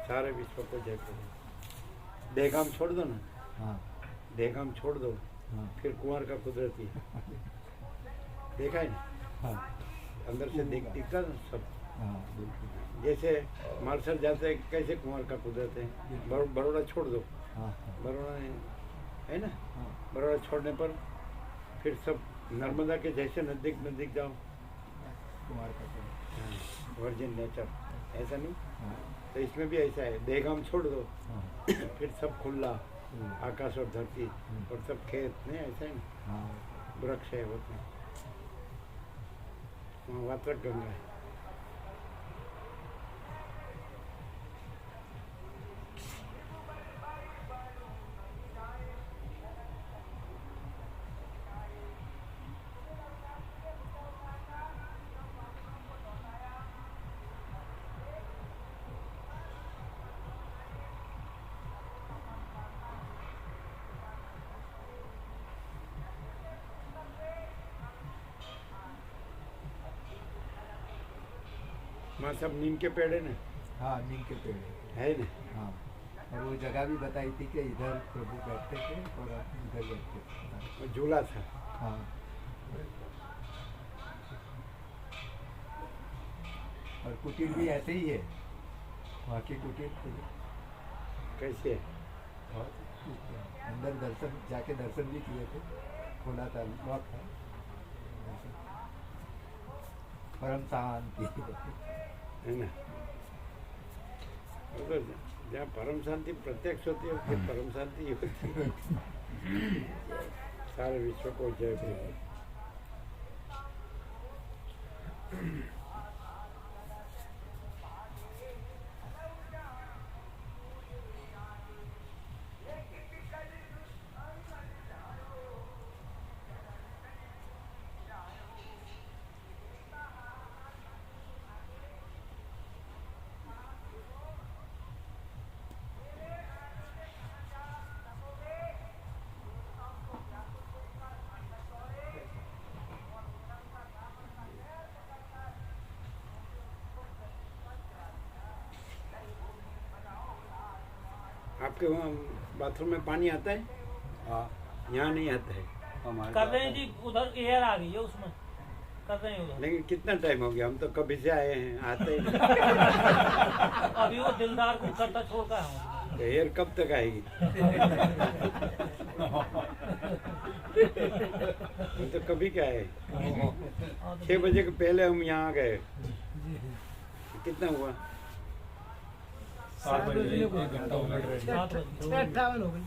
सारे विश्व को जय करो। देहगाम छोड़ दो ना, हाँ देहगाम छोड़ दो, हाँ फिर कुंवर का कुदरती देखा है ना, हाँ अंदर से दिखता ना सब। हाँ बिल्कुल जैसे मार्शल जाते हैं, कैसे कुंवर का कुदरत है। बड़ौदा छोड़ दो, हाँ हाँ बड़ौदा है ना, हाँ बड़ौदा छोड़ने पर फिर सब नर्मदा के जैसे नजदीक नजदीक जाओ, कुमार का वर्जिन नेचर, ऐसा नहीं। हाँ तो इसमें भी ऐसा है, देहगाम छोड़ दो, हाँ फिर सब खुला आकाश और धरती और सब खेत, नहीं ऐसा है ना, हाँ वृक्ष है होते हैं, वहाँ वात्रक गंगा है। वहाँ सब नीम के पेड़ है ना, हाँ नीम के पेड़ है। है ना। हाँ और वो जगह भी बताई थी कि इधर प्रभु बैठते थे और आप इधर बैठते थे। वो झूला था। हाँ और कुटीर भी ऐसे ही है, वहाँ की कुटीर कैसे है? और अंदर दर्शन जाके दर्शन भी किए थे, खोला था लॉक था, परम शांति है ना। तो जहाँ परम शांति प्रत्यक्ष होती है, फिर परम शांति ही होती है। सारे विश्व को जय प्रभु। आपके वहाँ बाथरूम में पानी आता है? हाँ यहाँ नहीं आता है। कर रहे हैं जी, उधर एयर आ गई है उसमें, कर रहे हैं उधर। लेकिन कितना टाइम हो गया, हम तो कभी से आए हैं, आते ही नहीं। अभी वो दिलदार को करता छोड़ का है। तो एयर कब तक आएगी? हम तो कभी क्या आए, 6 बजे के पहले हम यहाँ आ गए। कितना हुआ? 7 बजे 1 घंटा हो गया। 58 हो गई।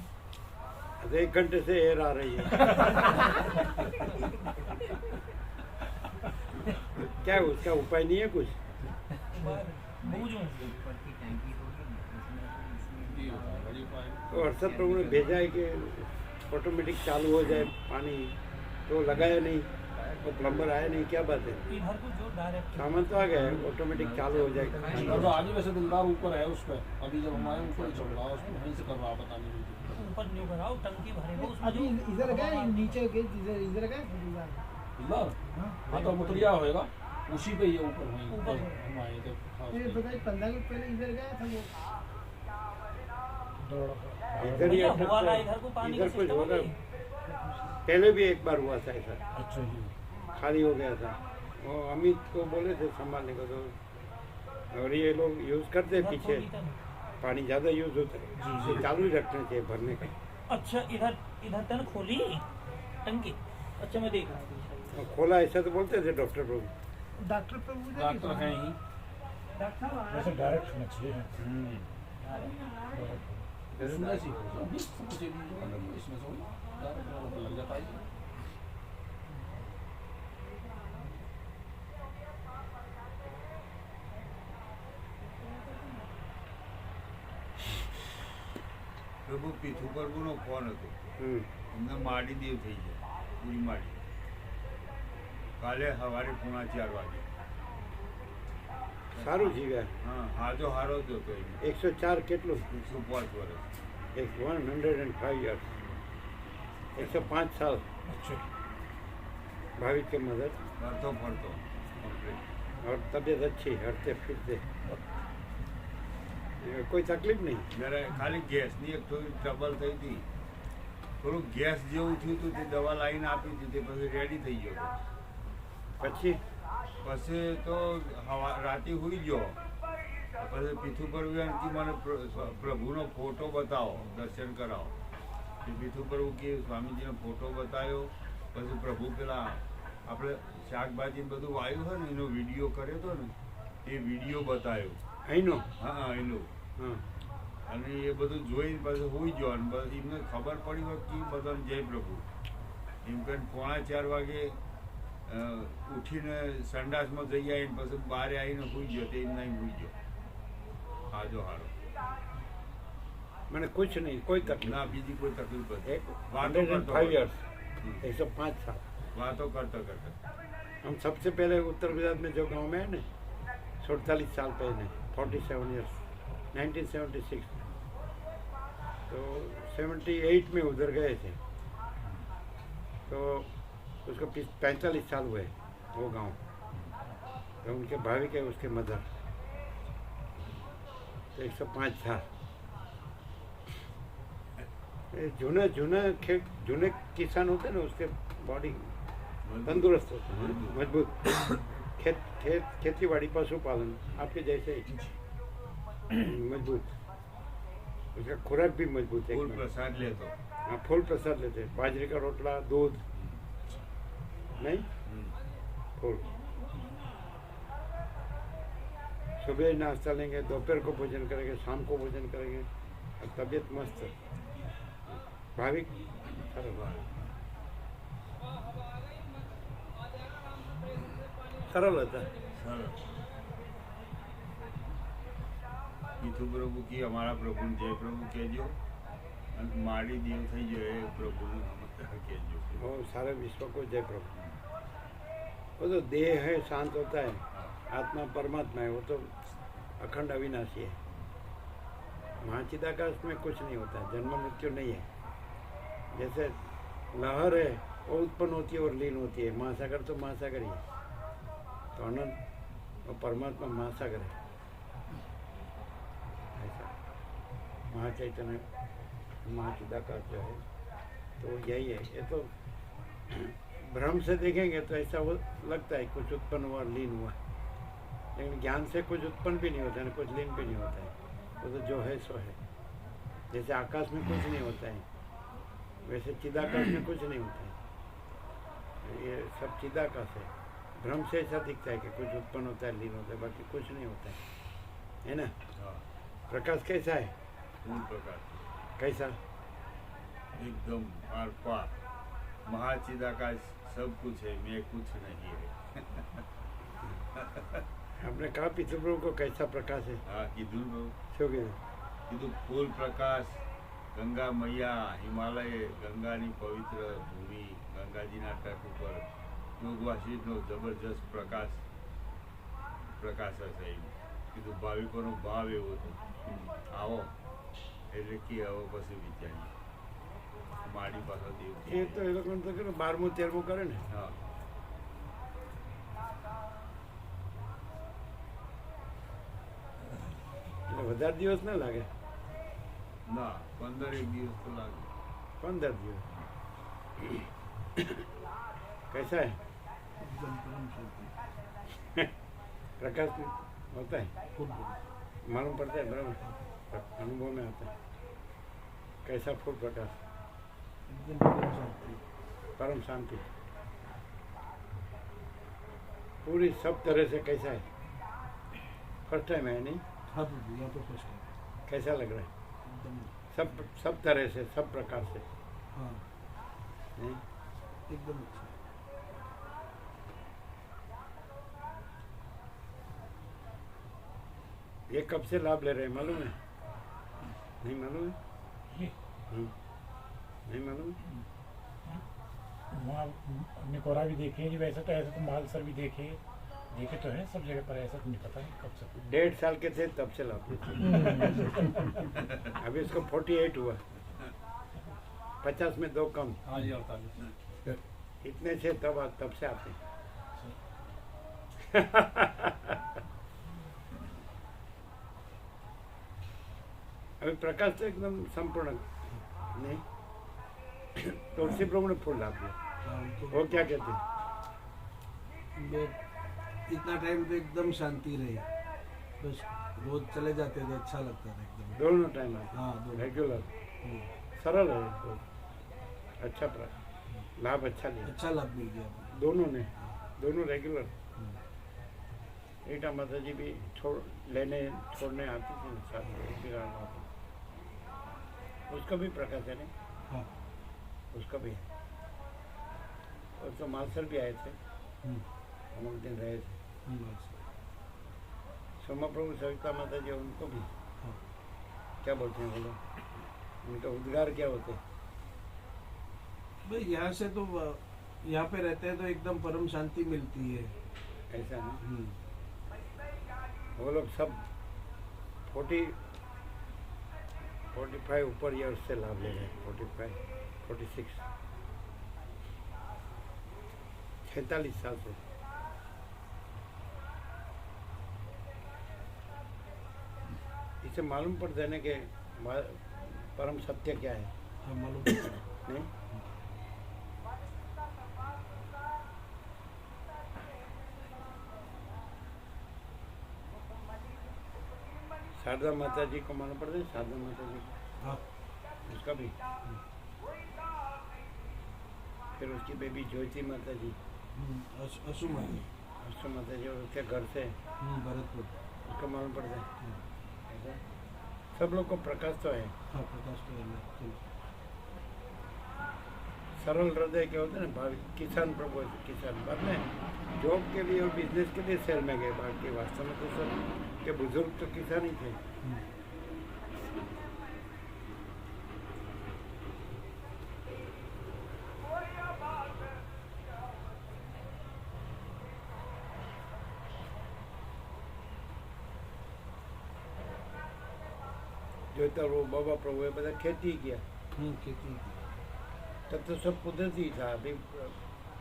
तो 1 घंटे से एयर आ रही है। क्या उसका उपाय नहीं है कुछ? बूझूं। तो हर्षद प्रभु ने भेजा है कि ऑटोमेटिक चालू हो जाए पानी, तो लगाया नहीं, तो प्लम्बर आया नहीं, क्या बात है? इधर को जो डायरेक्ट सामान तो आ गया है, ऑटोमेटिक चालू हो जाएगा। तो आगे वैसे दिलदार ऊपर है उस पर, अभी जब हम आए ऊपर ही चल रहा है, उसमें वहीं से कर रहा पता नहीं। ऊपर न्यू कराओ, टंकी भरेगा उसमें अभी जो। इधर गए, नीचे गए, इधर गए। इधर हाँ तो मुतरिया होएगा, उसी पे ही है ऊपर, वहीं ऊपर हम आए थे। हाँ, ये बताइए 15 मिनट पहले इधर गया था वो। इधर ही भैया, अटक हुआ ना गए। इधर को पानी इधर का कुछ सिस्टम होगा। अभी? पहले भी एक बार हुआ था ऐसा, अच्छा जी। खाली हो गया था। वो अमित को बोले थे संभालने को, तो और ये लोग यूज करते हैं इधर पीछे, खोली था। पानी ज्यादा यूज होता है, इसे चालू ही रखना चाहिए भरने का। अच्छा, इधर इधर तक खोली टंकी। अच्छा, मैं देख रहा हूँ। और खोला ऐसा तो बोलते थे डॉक्टर प्रभु। डॉक्टर प्रभु ने डॉक्टर हैं ही। डॉक्टर वैसे डायरेक्ट मछली है। इसमें ऐसी अभी समझ लीजिए, इसमें से डायरेक्ट लग जाता है। પ્રભુ પીઠું પરનો ફોન હતો, એમને માડી દેવ થઈ જાય, પૂરી માડી. કાલે સવારે 3:45 વાગે. સારું જીવ્યા. હા, હાજો હારો જ હતો એને. 104 કેટલું? 105 વર્ષ. 105 years, 105 साल। अच्छा भाविक के मदद फरतो फरतो कंप्लीट। और तबीयत अच्छी, हरते फिरते, कोई तकलीफ नहीं। જ્યારે ખાલી ગેસની એક થોડી ટ્રબલ થઈ હતી, થોડું ગેસ જેવું થયું હતું, તે દવા લાવીને આપી હતી, તે પછી રેડી થઈ ગયો હતો. પછી પછી તો રાતે હુઈ ગયો, પછી પીઠું પર કે મને પ્રભુનો ફોટો બતાવો, દર્શન કરાવો. પીઠું પર કે સ્વામીજીનો ફોટો બતાવ્યો. પછી પ્રભુ પેલા આપણે શાકભાજી બધું વાવ્યું હોય ને એનો વિડીયો કર્યો હતો ને, એ વિડીયો બતાવ્યો. અહીંનો હા એનો. હા, અને એ બધું જોઈને પછી હોઈ ગયો. અને બસ એમને ખબર પડી હોય કે બધાને જય પ્રભુ એમ કરીને 3:45 વાગે ઉઠીને સંડાસમાં જઈ આવીને પછી બહાર આવીને હોઈ ગયો. તે એમના હોઈ ગયો. હાજો હારો. मैंने कुछ नहीं, कोई तकलीफ ના બીજી કોઈ તકલીફ નથી. एक વાતો 105 કરતો years, 105 साल। વાતો કરતા કરતા हम सबसे पहले उत्तर गुजरात में जो गांव में है ना, 47 साल पहले, 47 years, 1976, तो 78 में उधर गए थे। तो उसको 45 साल हुए वो गांव। तो उनके भाभी के उसके मदर, तो 105 साल। जूने किसान होते ना, उसके बॉडी तंदुरुस्त होते हैं, मजबूत। खेती बाड़ी पशुपालन आपके जैसे ही मजबूत। उसका खुराक भी मजबूत है। ફૂલ પ્રસાદ લેતો. हाँ, फूल प्रसाद लेते हैं, बाजरे का रोटला, दूध नहीं, फूल। सुबह नाश्ता लेंगे, दोपहर को भोजन करेंगे, शाम को भोजन करेंगे, और तबीयत मस्त है। भाविक सरल होता है। સરસ. પીઠું પ્રભુ કી અમારા પ્રભુને જય પ્રભુ કહેજો. અને માડી દેવ થઈ ગયો એ પ્રભુને કહેજો. वो सारे विश्व को जय प्रभु। वो तो देह है, शांत होता है, आत्मा परमात्मा है, वो तो अखंड अविनाशी है। महाचिदाकाश में कुछ नहीं होता है, जन्म मृत्यु नहीं है। जैसे लहर है वो उत्पन्न होती है और लीन होती है, महासागर तो महासागर ही है। तो अनंत वो परमात्मा महासागर है। ऐसा महाचैतन्य महाचिदाकाश जो है तो यही है। ये तो भ्रम से देखेंगे तो ऐसा वो लगता है कुछ उत्पन्न हुआ और लीन हुआ, लेकिन ज्ञान से कुछ उत्पन्न भी नहीं होता है, कुछ लीन भी नहीं होता है। वो तो जो है सो है। जैसे आकाश में कुछ नहीं होता है, वैसे चिदाकाश में कुछ नहीं होता है। ये सब चिदाकाश है। भ्रम से ऐसा दिखता है कि कुछ उत्पन्न होता है, लीन होता है, बाकी कुछ नहीं होता है ना। હા, प्रकाश कैसा है? ફૂલ પ્રકાશ. कैसा? एकदम आर पार. महाचिदाकाश सब कुछ है, मैं कुछ नहीं है. आपने कहा पितृप्रभु को कैसा प्रकाश है? હા કીધું ને બહુ. શું કીધું? કીધું ફૂલ પ્રકાશ, ગંગા મૈયા, હિમાલય, ગંગાની પવિત્ર ભૂમિ, ગંગાજીના તટ ઉપર યોગવાસીનો જબરજસ્ત પ્રકાશ હશે. કીધું ભાવિકોનો ભાવ એવો હતો. આવો એટલે કે હવે પછી વિચારીએ મારી પાસે દેવ. એ તો એ લોકોને તો કે 12મું 13મું કરે ને. હા, એટલે વધારે દિવસ ના લાગે, ના 15 દિવસ તો લાગે. 15 દિવસ। कैसा है? प्रकाश होता है, मालूम पड़ता है, बराबर अनुभव में आता है। कैसा फूल प्रकाश? परम शांति पूरी सब तरह से। कैसा है? फर्स्ट टाइम है नहीं? हाँ प्रभु, यहाँ तो फर्स्ट है। कैसा लग रहा है? एकदम सब तरह से, सब प्रकार से हाँ, नहीं? एकदम अच्छा। ये कब से लाभ ले रहे हैं मालूम है? नहीं मालूम है? नहीं मालूम है? वहाँ निकोरा भी देखे, वैसे तो ऐसे तो मालसर भी देखे तो है सब जगह पर, ऐसा तो नहीं पता है कब से। 1.5 साल के थे तब से लाभ लेते हैं। अभी इसको 48 हुआ, 50 में 2 कम। हाँ जी, 48। इतने से तब से आते हैं। अभी प्रकाश तो एकदम संपूर्ण नहीं। तुलसी प्रभु ने फूल डाल दिया, वो क्या कहते हैं? इतना टाइम तो एकदम शांति रही, बस रोज चले जाते थे, अच्छा लगता था एकदम। दोनों टाइम हाँ, दोनों। रेगुलर सरल है तो अच्छा लाभ अच्छा लिया, अच्छा लाभ मिल गया। दोनों ने, दोनों रेगुलर। ईटा माता जी भी छोड़ने आती थी ना साथ में, विराट माता उसका भी प्रकाश है नहीं? हाँ। उसका भी है। और तो मास्टर भी आए थे, हम उस दिन रहे थे। सोमा प्रभु सविता माता जी उनको भी क्या बोलते हैं बोलो, उनका उद्गार क्या होते हैं? भाई यहाँ से तो यहाँ पे रहते हैं तो एकदम परम शांति मिलती है। ऐसा नहीं, वो लोग सब 45 ऊपर या उससे लाभ ले रहे हैं। 45, 46, 46 साल से। इसे मालूम पड़ता है ना कि परम सत्य क्या है। मालूम नहीं, शारदा माता जी को मालूम पड़ता है? शारदा माता जी को, हाँ। उसका भी। फिर उसकी बेबी ज्योति माता जी, असु माता, असु माता जी, और उसके घर से भरतपुर, उसका मालूम पड़ता है। ऐसा सब लोग को प्रकाश तो है। हाँ, प्रकाश तो है। सरल हृदय क्या होता है ना, भावी किसान प्रभु, किसान बाद में जॉब के लिए और बिजनेस के लिए शहर में गए, बाकी वास्तव में तो सब के बुजुर्ग तो किसान ही थे। जो तो बाबा प्रभु है बता खेती किया, खेती तब तो सब कुदरती था। अभी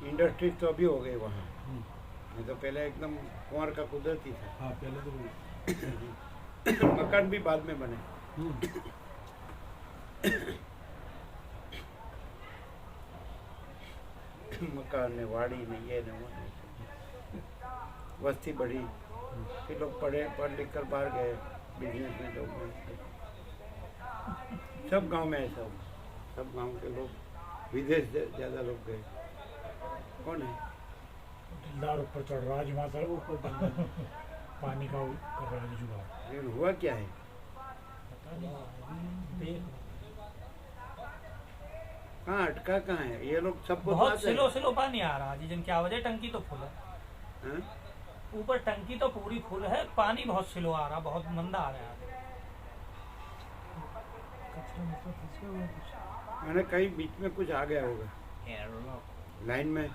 इंडस्ट्रीज तो अभी हो गए वहाँ, नहीं तो पहले एकदम कुंवर का कुदरती था। हाँ, पहले तो मकान भी बाद में बने। मकान ने, वाड़ी ने, ये ने, वो ने, वस्ती बढ़ी, फिर लोग पढ़ लिख कर बाहर गए, बिजनेस में, जॉब में। सब गांव में ऐसा हुआ, सब गांव के लोग विदेश ज्यादा लोग गए। कौन है? दिलदार ऊपर चढ़ रहा है वहाँ सर, ऊपर पानी का कर रहा है जुगाड़। लेकिन हुआ क्या है? पता नहीं, कहाँ अटका, कहाँ है ये लोग? सबको बहुत स्लो पानी आ रहा है, जिनकी वजह टंकी तो फुल है। हाँ? ऊपर टंकी तो पूरी फुल है, पानी बहुत स्लो आ रहा, बहुत मंदा आ रहा है। मैंने कहीं बीच में कुछ आ गया होगा लाइन में।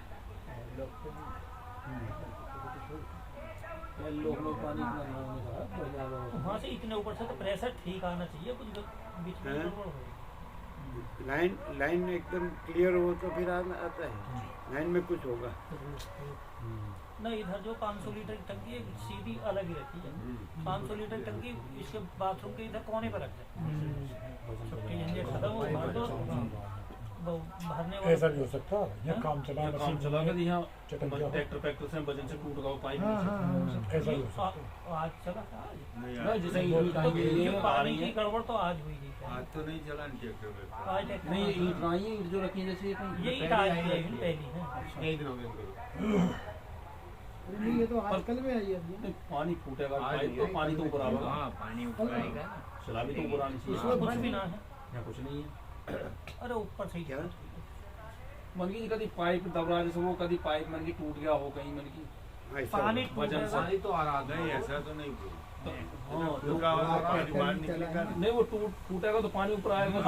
वहाँ से इतने ऊपर से तो प्रेशर ठीक आना चाहिए, कुछ बीच में गड़बड़ हो गई। लाइन एकदम क्लियर हो तो फिर आता है, लाइन में कुछ होगा। नहीं, इधर जो 500 लीटर की टंकी है सीधी अलग ही रहती है। 500 लीटर टंकी इसके बाथरूम के इधर कोने पर रख दे, खत्म हो भर दो, भरने वाला ऐसा भी हो सकता है। यहाँ काम चला कर यहाँ ट्रैक्टर से वजन से टूट गया पाइप। ऐसा भी हो सकता है। आज चला था, नहीं, जैसे पानी की गड़बड़ तो आज हुई थी। आज तो नहीं चला ट्रैक्टर, आज नहीं, ईंट जो रखी जैसे ये ईंट आज पहली है। नहीं, ये तो आजकल में आई है। पानी फूटेगा, पाइप तो पानी तो ऊपर आएगा। हाँ, पानी ऊपर आएगा, सलामी तो ऊपर आनी चाहिए। इसमें कुछ भी ना है, यहाँ कुछ नहीं है। अरे ऊपर से क्या मन की कभी पाइप दबरा जैसे वो कभी पाइप मन की टूट गया हो कहीं, मन की पानी वजन से पानी तो आ रहा नहीं, ऐसा तो नहीं नहीं, वो टूटेगा तो पानी ऊपर आएगा।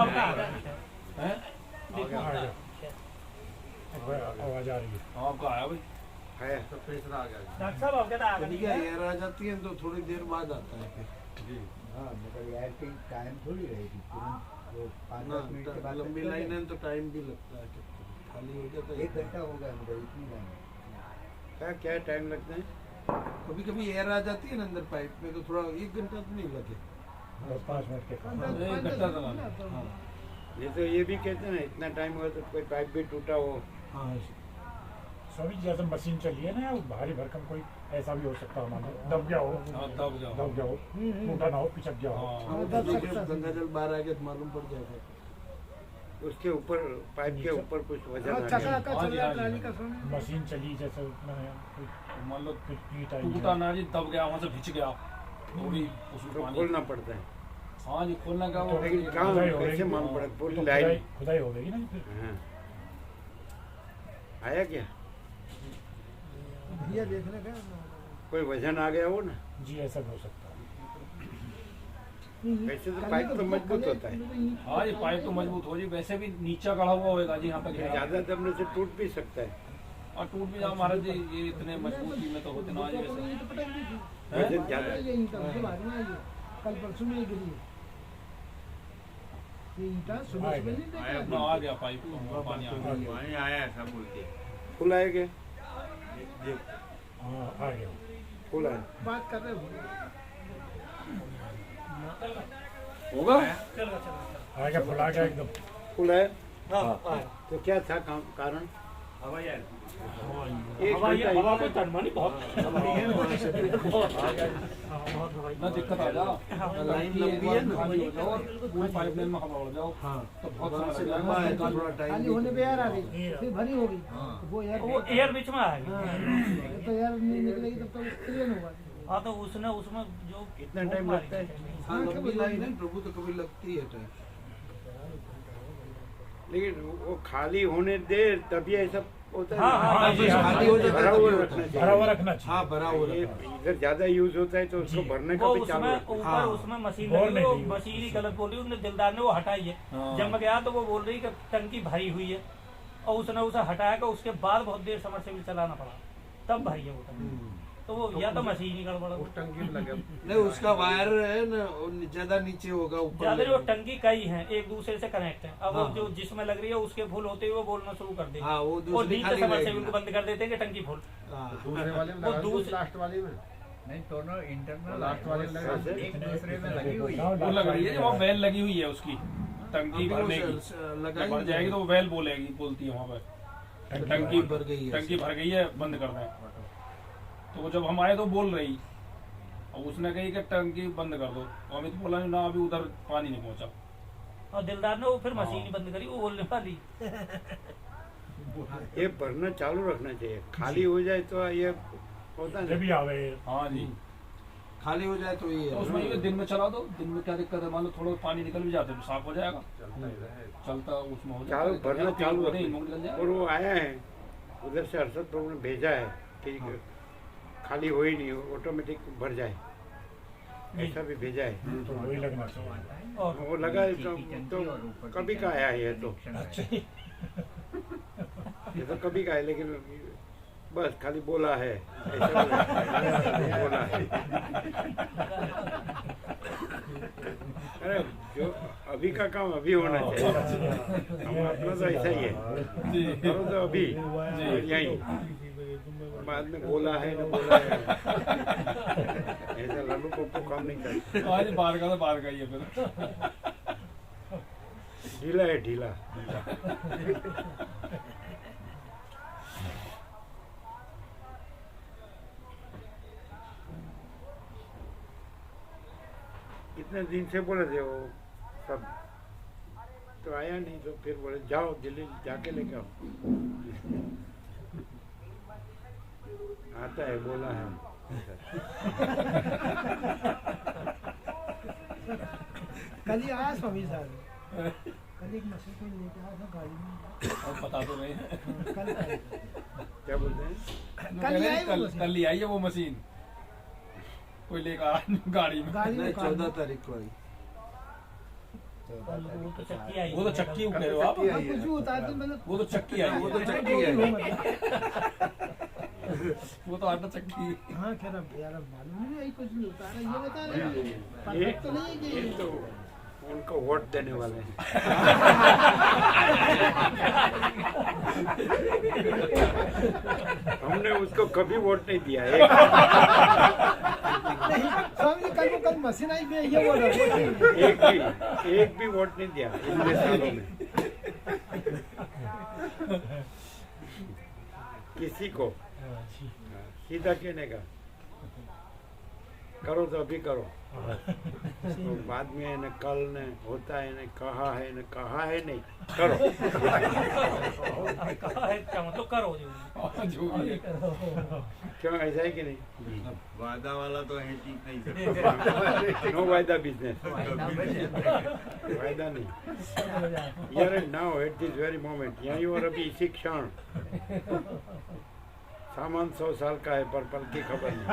आवाज आ रही है। आपका आया भाई, तो प्रेशर आ गया। डॉक्टर साहब अब क्या कभी क्या एयर आ जाती है तो थोड़ी देर बाद आता है फिर। जी हाँ, मतलब यार की टाइम थोड़ी रहेगी तुरंत, वो 5-10 मिनट के बाद लंबी लाइन है तो टाइम भी लगता है। खाली हो जाता है 1 घंटा होगा अंदर, इतनी लाइन। क्या टाइम लगता है? कभी कभी एयर आ जाती है ना अंदर पाइप में, तो थोड़ा 1 घंटा तो नहीं लगे। 5 मिनट के काम। 1 घंटा लगाना। हाँ ये तो ये भी कहते हैं ना इतना टाइम हुआ तो कोई पाइप भी टूटा हो। हाँ स्वामी जी जैसे मशीन चली है ना, भारी भरकम कोई ऐसा भी हो सकता है, मान लो दब गया हो, दब जाओ, टूटा ना हो, पिचक गया हो। गंगा जल बाहर आ गया तो मालूम पड़ जाएगा। उसके ऊपर पाइप के ऊपर कुछ वजन आ चक्रा गया। का चल रहा है ट्राली का समय। मशीन चली जैसे मान लो कुछ पीट आई टूटा ना जी, दब गया वहाँ से खिंच गया तो भी उसमें तो पानी। खोलना पड़ता है। हाँ जी, खोलना का वो लेकिन काम कैसे मालूम पड़ा? पूरी लाइन खुदाई हो गई ना फिर। हाँ। आया क्या? भैया देखने का कोई वजन आ गया हो ना? जी ऐसा भी हो सकता है। वैसे तो पाइप तो मजबूत होता है। हाँ ये पाइप तो मजबूत हो जी, वैसे भी नीचा गढ़ा हुआ होगा जी, यहाँ पे गिरा। ज्यादा दबने से टूट भी सकता है। और टूट भी जाओ महाराज जी, ये इतने मजबूती में तो होते ना जी वैसे। वजन ज्यादा कल परसों में गिरी ये ईटा सुबह सुबह नहीं देखा। अपना आ गया पाइप तो पानी आ गया। पानी आया ऐसा बोलते फुल आएगा? हाँ आ गया। फुल आए। बात कर रहे हो होगा? आ गया, फुला गया एकदम। फुल है? तो क्या था कारण? हवा में तनमानी बहुत ना दिक्कत आ जाओ, लाइन लंबी है ना, खाली हो जाओ और पूरी पाइपलाइन में हवा उड़ जाओ तो बहुत समय लग लंबा है तो थोड़ा खाली टाइम होने पे यार आ गई, फिर भरी हो गई वो यार वो एयर बीच में आ गई। तो यार नहीं निकलेगी तब तक क्लियर होगा। हाँ तो उसने उसमें जो कितना टाइम लगता है? हाँ लंबी लाइन है प्रभु, तो कभी लगती है टाइम। लेकिन वो खाली होने दे तभी ऐसा होता है। हाँ, हाँ, खाली हो जाता है भरा तभी हुआ होता रखना है। चाहिए। भरा हुआ रखना चाहिए। हाँ भरा हुआ ये रखना। इधर ज्यादा यूज होता है तो उसको भरने का वो भी चालू उसमें रखना। ऊपर हाँ। उसमें मशीन बोल लगी, नहीं वो रही। मशीन ही गलत बोली, उसने दिलदार ने वो हटाई है। हाँ। जब मैं गया तो वो बोल रही कि टंकी भरी हुई है और उसने उसे हटाया कि उसके बाद बहुत देर समरसेबल चलाना पड़ा तब भरी है वो टंकी। तो वो या तो मशीन ही गड़बड़ है। टंकी में लगे नहीं, उसका वायर है ना वो ज्यादा नीचे होगा, ऊपर ज्यादा जो लगेगा। टंकी कई हैं एक दूसरे से कनेक्ट है। अब वो हाँ। जो जिसमें लग रही है उसके फुल होते हुए वो बोलना शुरू कर देगी हाँ, वो और दूसरी नीचे खाली समरसेबल रहेगी। को बंद कर देते हैं कि टंकी फुल। हाँ। दूसरे वाले में वो लगा दो, दूसरे लास्ट वाले में नहीं दोनों इंटरनल लास्ट वाले में लगा दो। एक दूसरे में लगी हुई है। वो लग रही है, वहाँ वेल लगी हुई है उसकी टंकी अभी वो भरने की। लगाई भर जाएगी तो वो वेल बोलती है वहाँ पे टंकी भर गई है। टंकी भर गई है, बंद कर दें। तो जब हम आए तो बोल रही और उसने कही कि टंकी बंद कर दो, तो अमित बोला ना अभी उधर पानी नहीं पहुंचा। और दिलदार ने वो फिर मशीन ही बंद करी, वो बोलने वाली। ये भरना चालू रखना चाहिए। खाली हो जाए तो ये होता है जब ना। भी आवे। हाँ जी, खाली हो जाए तो ये तो उसमें ये दिन में चला दो, दिन में क्या दिक्कत है, मान लो थोड़ा पानी निकल भी जाता है तो साफ हो जाएगा, चलता उसमें हो चालू जाएगा। भरना चालू नहीं रखना। निकल जाएगा। और वो आया है उधर से हर्षद प्रभु ने भेजा है कि खाली हो ही नहीं, ऑटोमेटिक भर जाए, ऐसा भी भेजा है। तो वही लगना चाहिए। और वो लगा है तो कभी का आया है ये तो ये तो कभी का है, लेकिन बस खाली बोला है, ऐसा बोला है। अरे जो अभी का काम अभी होना चाहिए। हम अपना तो ऐसा ही है, करो तो अभी यही, बाद में बोला है ना बोला है ऐसा लालू पप्पू काम नहीं करते। आज बाहर का तो बाहर का ही है फिर। ढीला है ढीला। कितने दिन से बोले थे वो सब, तो आया नहीं, तो फिर बोले जाओ दिल्ली जाके लेके आओ। आता है बोला है। कल ही आया स्वामी साहब, कल एक मशीन को लेके आया था गाड़ी में। अब बता तो रहे हैं। कल आया। क्या बोलते हैं? कल ही आई वो मशीन। कल ही आई है वो मशीन, कोई लेकर आया गाड़ी में। गाड़ी में नहीं, काम- 14 तारीख को आई। वो तो चक्की आई। वो तो चक्की कह रहे हो आप, हाँ, कुछ भी उतारते मतलब वो तो चक्की आई वो है, तो चक्की है। वो तो आटा चक्की। हाँ कह रहा यार अब मालूम नहीं है कुछ भी उतारा, ये बता रहे हैं ये परफेक्ट तो नहीं है ये कि तो उनको वोट देने वाले हैं। हमने उसको कभी वोट नहीं दिया। नहीं स्वामी जी, कल को कल मशीन आई भी ये बोल एक भी वोट नहीं दिया इतने सालों में किसी को। सीधा कहने का करो तो अभी करो, तो बाद में न कल न होता है न कहा है नहीं करो। कहा है क्या मतलब करो जो क्यों, ऐसा है कि नहीं? वादा वाला तो है ठीक नहीं सकता। नो वायदा बिजनेस, वायदा नहीं। यार now at this very moment, यहाँ और अभी इसी क्षण सामान 100 साल का है पर पल की खबर नहीं।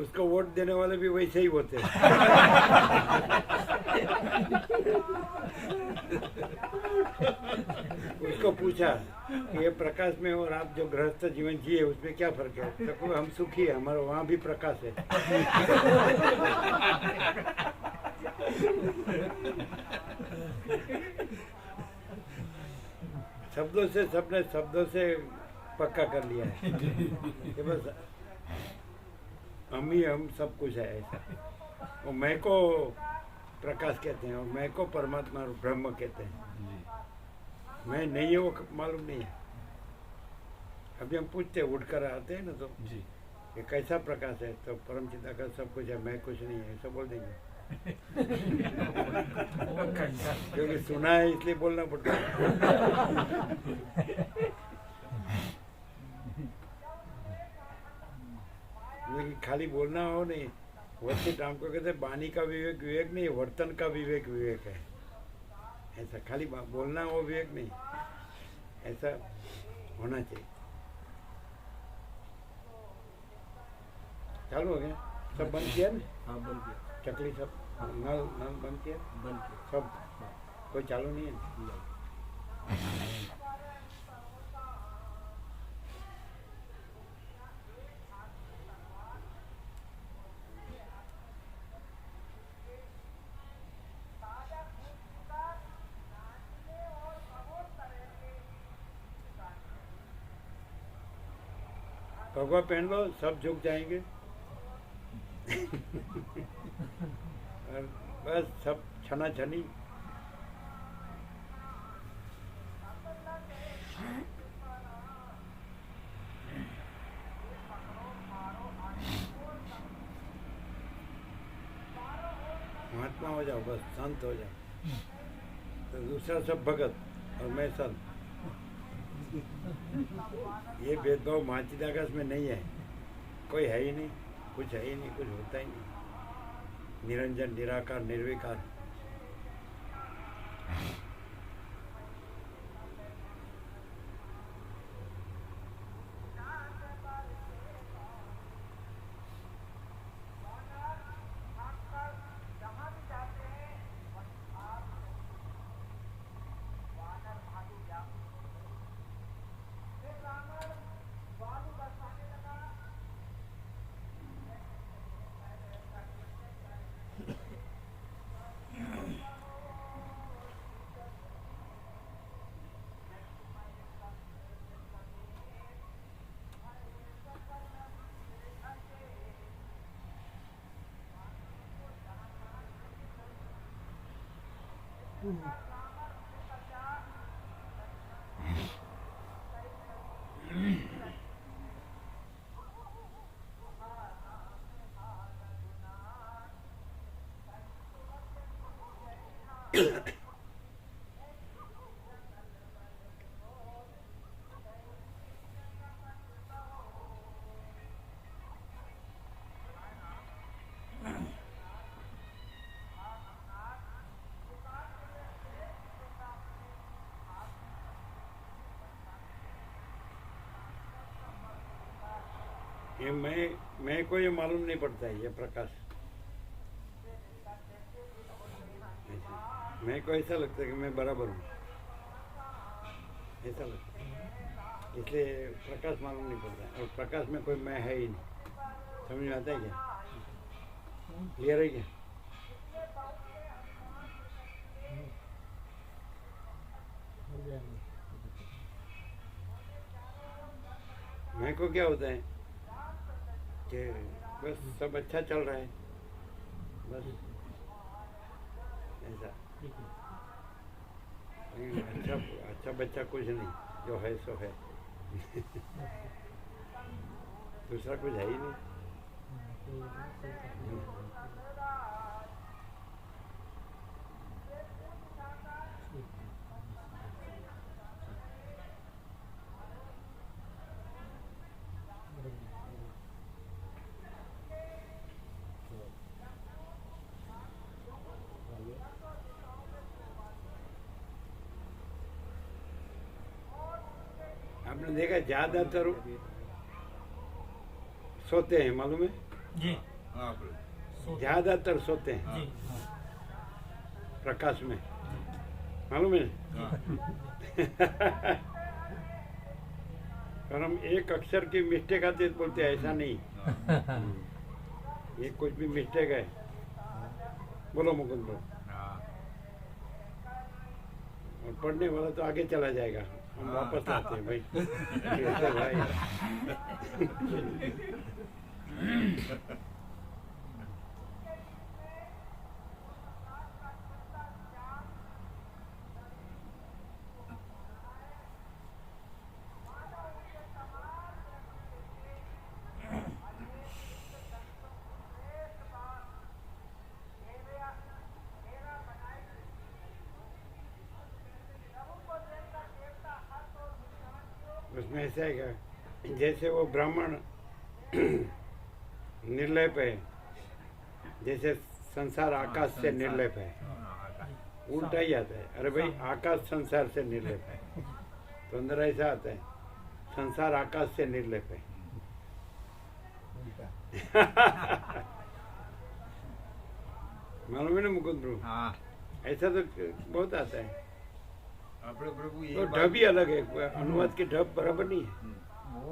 उसको वोट देने वाले भी वैसे ही होते हैं। उसको पूछा कि ये प्रकाश में और आप जो गृहस्थ जीवन जिए उसमें क्या फर्क है? तो हम सुखी है, हमारा वहाँ भी प्रकाश है। सबने शब्दों से पक्का कर लिया है कि बस हम सब कुछ है ऐसा। और मैं को प्रकाश कहते हैं और मैं को परमात्मा और ब्रह्म कहते हैं। मैं नहीं है वो मालूम नहीं है। अभी हम पूछते उठकर आते हैं ना तो ये कैसा प्रकाश है, तो परम चिंता का सब कुछ है, मैं कुछ नहीं है, ऐसा बोल देंगे। क्योंकि सुना है इसलिए बोलना पड़ता है। लेकिन खाली बोलना हो नहीं, वर्षित राम को कहते बानी का विवेक विवेक नहीं, वर्तन का विवेक विवेक है। ऐसा खाली बोलना हो विवेक नहीं, ऐसा होना चाहिए। चालू हो गया, सब बंद किया ना? हाँ बंद किया। चकली सब नल बंद किया? बंद किया सब, कोई चालू नहीं है? भगवा पहन लो, सब झुक जाएंगे। और बस सब छना छनी। महात्मा हो जाओ, बस संत हो जाओ। तो दूसरा सब भगत और मैं संत। ये भेदभाव महाचिदाकाश में नहीं है, कोई है ही नहीं, कुछ है ही नहीं, कुछ होता ही नहीं। निरंजन, निराकार, निर्विकार। ये मैं को ये मालूम नहीं पड़ता है, ये प्रकाश। मैं को ऐसा लगता है कि मैं बराबर हूँ, ऐसा लगता है। इसलिए प्रकाश मालूम नहीं पड़ता है। और प्रकाश में कोई मैं है ही नहीं। समझ में आता है क्या? क्लियर है क्या? मैं को क्या होता है कि बस सब अच्छा चल रहा है, बस ऐसा। अच्छा अच्छा बच्चा कुछ नहीं, जो है सो है। दूसरा कुछ है ही नहीं। आपने देखा ज्यादातर सोते हैं, मालूम है? जी हाँ प्रभु। ज्यादातर सोते हैं जी प्रकाश में, मालूम है? और हम एक अक्षर की मिस्टेक आती है तो बोलते हैं ऐसा नहीं, ये कुछ भी मिस्टेक है। बोलो मुकुंद ब्रो। और पढ़ने वाला तो आगे चला जाएगा, हम वापस आते हैं भाई। कैसे भाई? उसमें ऐसा है क्या, जैसे वो ब्राह्मण निर्लेप है, जैसे संसार आकाश से निर्लेप है, उल्टा ही आता है। अरे भाई आकाश संसार से निर्लेप है, तो अंदर ऐसा आता है संसार आकाश से निर्लेप है। मालूम है ना मुकुंद प्रभु? हाँ ऐसा तो बहुत आता है। આપણે પ્રભુ तो એ ढब ही अलग है, अनुवाद की ढब बराबर नहीं है।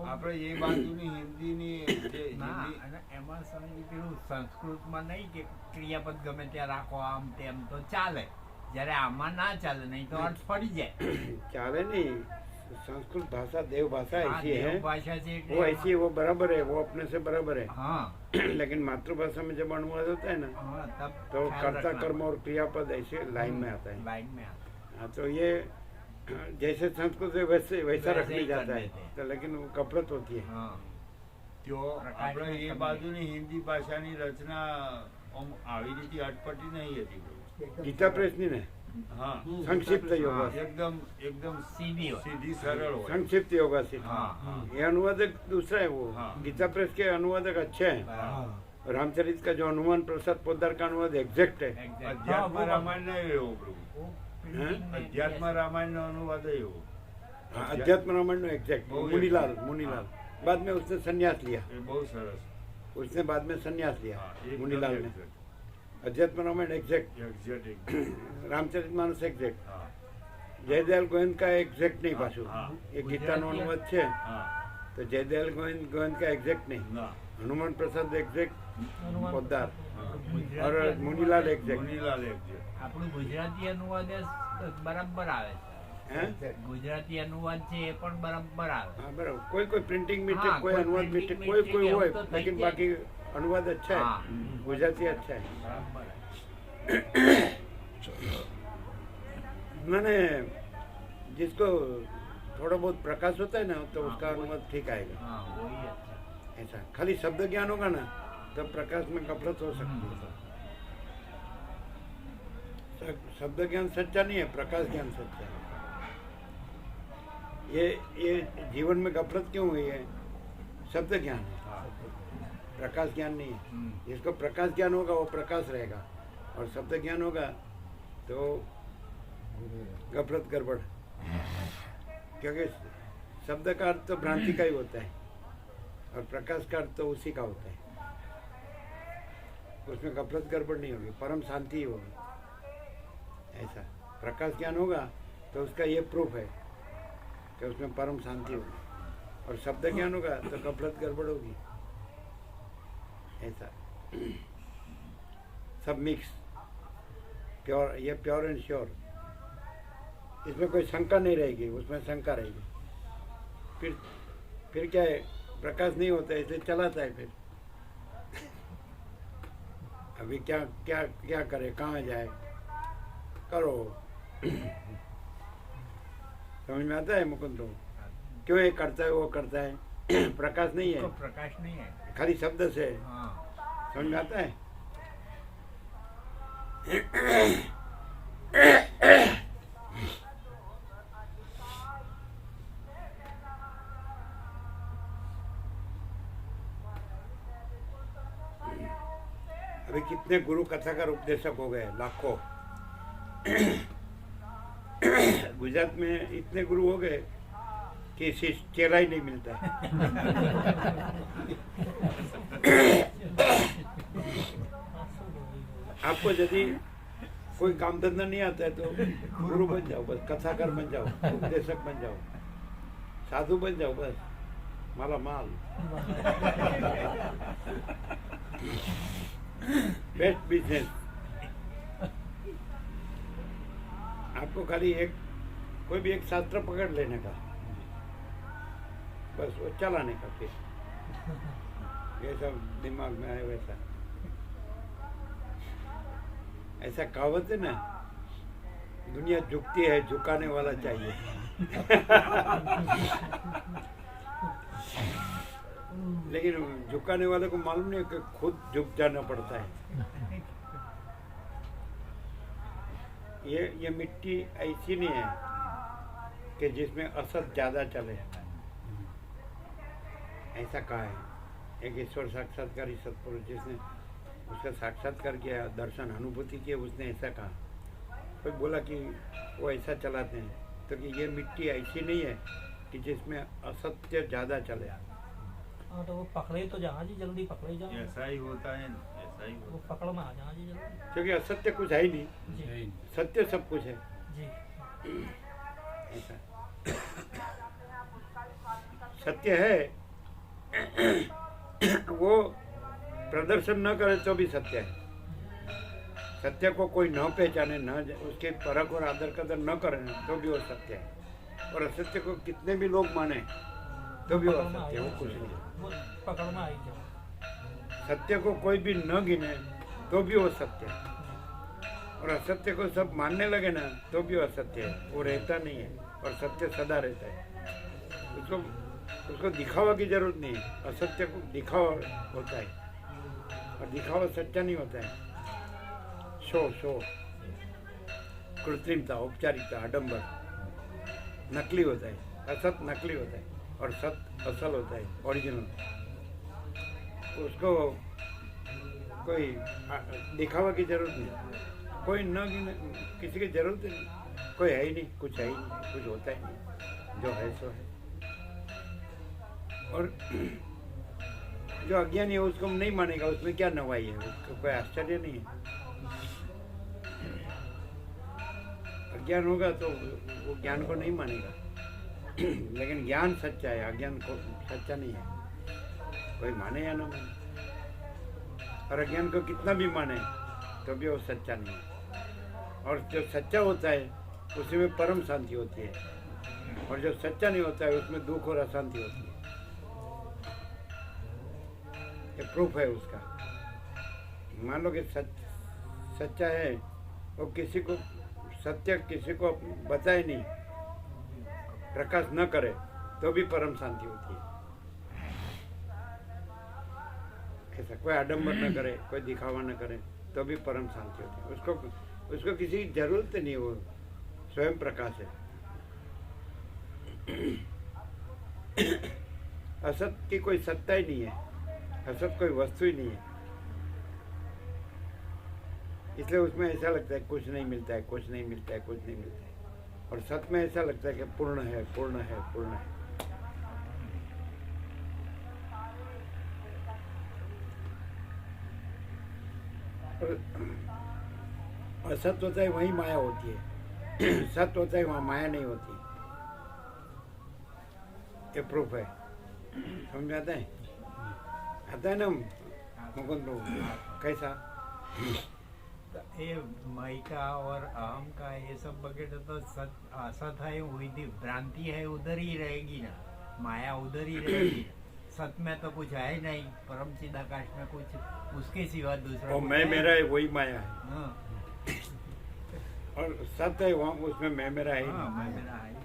આપણે એ બાજુની હિન્દીની જે ના હિન્દી અને એમાં સ્વામીજી પેલું સંસ્કૃતમાં નહીં કે ક્રિયાપદ ગમે ત્યાં રાખો આમ તેમ તો ચાલે, જ્યારે આમાં ના ચાલે, નહીં તો અર્થ પડી જાય। चाले नहीं, संस्कृत भाषा देव भाषा हाँ, ऐसी देव है, भाषा से એટલે वो ऐसी है, वो बराबर है, वो अपने से बराबर है। हाँ लेकिन मातृभाषा में जब अनुवाद होता है ना, हाँ तब तो ख्याल कर्ता रखना कर्म और क्रियापद ऐसे लाइन में आता है। लाइन में आता हाँ, तो ये जैसे संस्कृत है वैसे वैसा रख वैसे ही ली जाता कर है, देते हैं। तो लेकिन वो कपड़त होती है। है। हाँ તો આપણે એ બાજુની હિન્દી ભાષાની રચના આમ આવી રીતે અટપટી નહીં હતી પ્રભુ। गीता प्रेस नहीं ना, હા संक्षिप्त योगा, એકદમ એકદમ सीधी हो સીધી सरल હોય। संक्षिप्त योगा से। हाँ हाँ ये अनुवादक दूसरा है, वो हाँ। गीता प्रेस के अनुवादक अच्छे हैं। हाँ। रामचरित का जो हनुमान प्रसाद पोद्दार का अनुवाद एग्जैक्ट है। exact। અધ્યાત્મ हाँ, वो રામાયણ નહીં એવો પ્રભુ। वो printing में અધ્યાત્મ भी રામાયણનો અનુવાદ એવો। हाँ, अध्यात्म रामायण में एग्जैक्ट। बहुत मुनीलाल exact। मुनीलाल बाद में उसने संन्यास लिया, એ બહુ સરસ। उसने बाद में संन्यास लिया हाँ, एकदम मुनीलाल ने। exact। Adhyatma Ramayana exact, exact, exact। Ramcharit Manas exact, હા जयदयाल गोविंद का एग्जैक्ट नहीं पाछू। हाँ। ये गीता नो अनुवाद है, હા तो जयदयाल गोविंद का एग्जैक्ट नहीं, ના हनुमान प्रसाद एग्जैक्ट हनुमान पोद्दार ગુજરાતી और मुनीलाल एग्जैक्ट। મુનીલાલ exact। આપણું ગુજરાતી અનુવાદ એ બરાબર આવે છે। हैं? ગુજરાતી અનુવાદ છે એ પણ બરાબર આવે। हाँ बराबर, कोई कोई प्रिंटिंग मिस्टेक, हाँ, कोई कोई अनुवाद printing मिस्टेक, कोई कोई mistake हुआ એવું તો થઈ लेकिन જાય। बाकी अनुवाद अच्छा है, हाँ। गुजराती अच्छा है। બરાબર આવે। मैंने जिसको थोड़ा बहुत प्रकाश होता है ना, तो उसका अनुवाद ठीक आएगा। हाँ वही अच्छा। ऐसा खाली शब्द ज्ञान होगा ना, तो प्रकाश में गफलत हो सकती है। शब्द ज्ञान सच्चा नहीं है, प्रकाश ज्ञान सच्चा है। ये जीवन में गफलत क्यों हुई है? शब्द ज्ञान है, प्रकाश ज्ञान नहीं है। जिसको प्रकाश ज्ञान होगा वो प्रकाश रहेगा, और शब्द ज्ञान होगा तो गफलत गड़बड़। क्योंकि शब्द का अर्थ तो भ्रांति का ही होता है, और प्रकाश का अर्थ तो उसी का होता है। उसमें गफलत गड़बड़ नहीं होगी, परम शांति ही होगी। ऐसा प्रकाश ज्ञान होगा तो उसका ये प्रूफ है कि उसमें परम शांति होगी, और शब्द ज्ञान होगा तो गफलत गड़बड़ होगी। ऐसा सब मिक्स, प्योर, ये प्योर एंड श्योर। इसमें कोई शंका नहीं रहेगी, उसमें शंका रहेगी। फिर क्या है, प्रकाश नहीं होता है, इसलिए चलाता है। फिर अभी क्या क्या क्या करे, कहाँ जाए, करो। समझ में आता है मुकुंद? क्यों ये करता है वो करता है? प्रकाश नहीं है, तो प्रकाश नहीं है, खाली शब्द से। हाँ। समझ में आता है? अभी कितने गुरु कथाकार उपदेशक हो गए, लाखों। गुजरात में इतने गुरु हो गए कि चेला ही नहीं मिलता। आपको यदि कोई काम धंधा नहीं आता है तो गुरु बन जाओ, बस कथाकार बन जाओ, उपदेशक बन जाओ, साधु बन जाओ, बस माला माल। Best business. आपको खाली कोई भी एक शास्त्र पकड़ लेने का, बस वो चलाने का। फिर ये सब दिमाग में आए वैसा। ऐसा कहावत है ना, दुनिया झुकती है, झुकाने वाला चाहिए। लेकिन झुकाने वाले को मालूम नहीं कि खुद झुक जाना पड़ता है। ये मिट्टी ऐसी नहीं है कि जिसमें असत ज्यादा चले। ऐसा कहा है एक ईश्वर साक्षात्कारी सत्पुरुष, जिसने उसका साक्षात्कार किया, दर्शन अनुभूति किया, उसने ऐसा कहा। कोई बोला कि वो ऐसा चलाते हैं, तो कि ये मिट्टी ऐसी नहीं है कि जिसमें असत्य ज्यादा चले। हाँ, तो वो पकड़े तो जहाँ जी जल्दी पकड़े जाओ। ऐसा ही होता है, ऐसा ही वो होता पकड़ में आ जहाँ जी जल्दी। क्योंकि असत्य कुछ है ही नहीं, जी सत्य सब कुछ है। जी। ऐसा सत्य है, वो प्रदर्शन न करे तो भी सत्य है। सत्य को कोई न पहचाने, न उसके परख और आदर कदर न करे तो भी वो सत्य है। और असत्य को कितने भी लोग माने तो भी वो असत्य है, वो कुछ नहीं है। वो पकड़ में आई जाओ। सत्य को कोई भी न गिने तो भी वो सत्य है। और असत्य को सब मानने लगे ना तो भी वो असत्य है, वो रहता नहीं है। और सत्य सदा रहता है। उसको दिखावा की जरूरत नहीं है। असत्य को दिखावा होता है और दिखावा सच्चा नहीं होता है। शो कृत्रिमता, औपचारिकता, आडंबर नकली होता है। असत नकली होता है और सत्य असल होता है, ओरिजिनल। उसको कोई दिखावा की जरूरत नहीं, कोई न किसी की जरूरत नहीं। कोई है ही नहीं, कुछ है ही नहीं, कुछ होता ही नहीं, जो है सो है। और जो अज्ञानी है उसको नहीं मानेगा, उसमें क्या नवाई है, उसको कोई आश्चर्य नहीं है। अज्ञान होगा तो वो ज्ञान को नहीं मानेगा। लेकिन ज्ञान सच्चा है, अज्ञान को सच्चा नहीं है। कोई माने या ना माने, और अज्ञान को कितना भी माने तो भी वो सच्चा नहीं है। और जो सच्चा होता है उसी में परम शांति होती है, और जो सच्चा नहीं होता है उसमें दुख और अशांति होती है। ये प्रूफ है उसका। मान लो कि सच्चा है, वो किसी को सत्य किसी को बताए नहीं, प्रकाश न करे तो भी परम शांति होती है। ऐसा कोई आडंबर न करे, कोई दिखावा न करे तो भी परम शांति होती है। उसको किसी की जरूरत नहीं, वो स्वयं प्रकाश है। असत की कोई सत्ता ही नहीं है, असत कोई वस्तु ही नहीं है। इसलिए उसमें ऐसा लगता है कुछ नहीं मिलता है, कुछ नहीं मिलता है, कुछ नहीं मिलता है। और सत में ऐसा लगता है कि पूर्ण है, पूर्ण है, पूर्ण है। और सत्य होता है वही माया होती है। सत्य होता है वहाँ माया नहीं होती। ये प्रूफ है। समझ आता है? आता है ना मुकुंद? कैसा तो ये माइका और अहम का ये सब वगैरह तो सत असत है, हुई थी भ्रांति है, उधर ही रहेगी ना, माया उधर ही रहेगी ना। सत में तो कुछ है ही नहीं, परम चिदाकाश में कुछ उसके सिवा दूसरा और कुछ मैं है मेरा है वही माया है, हाँ, और सत्य है वहाँ, उसमें मैं मेरा है ही हाँ, नहीं। मैं मेरा है।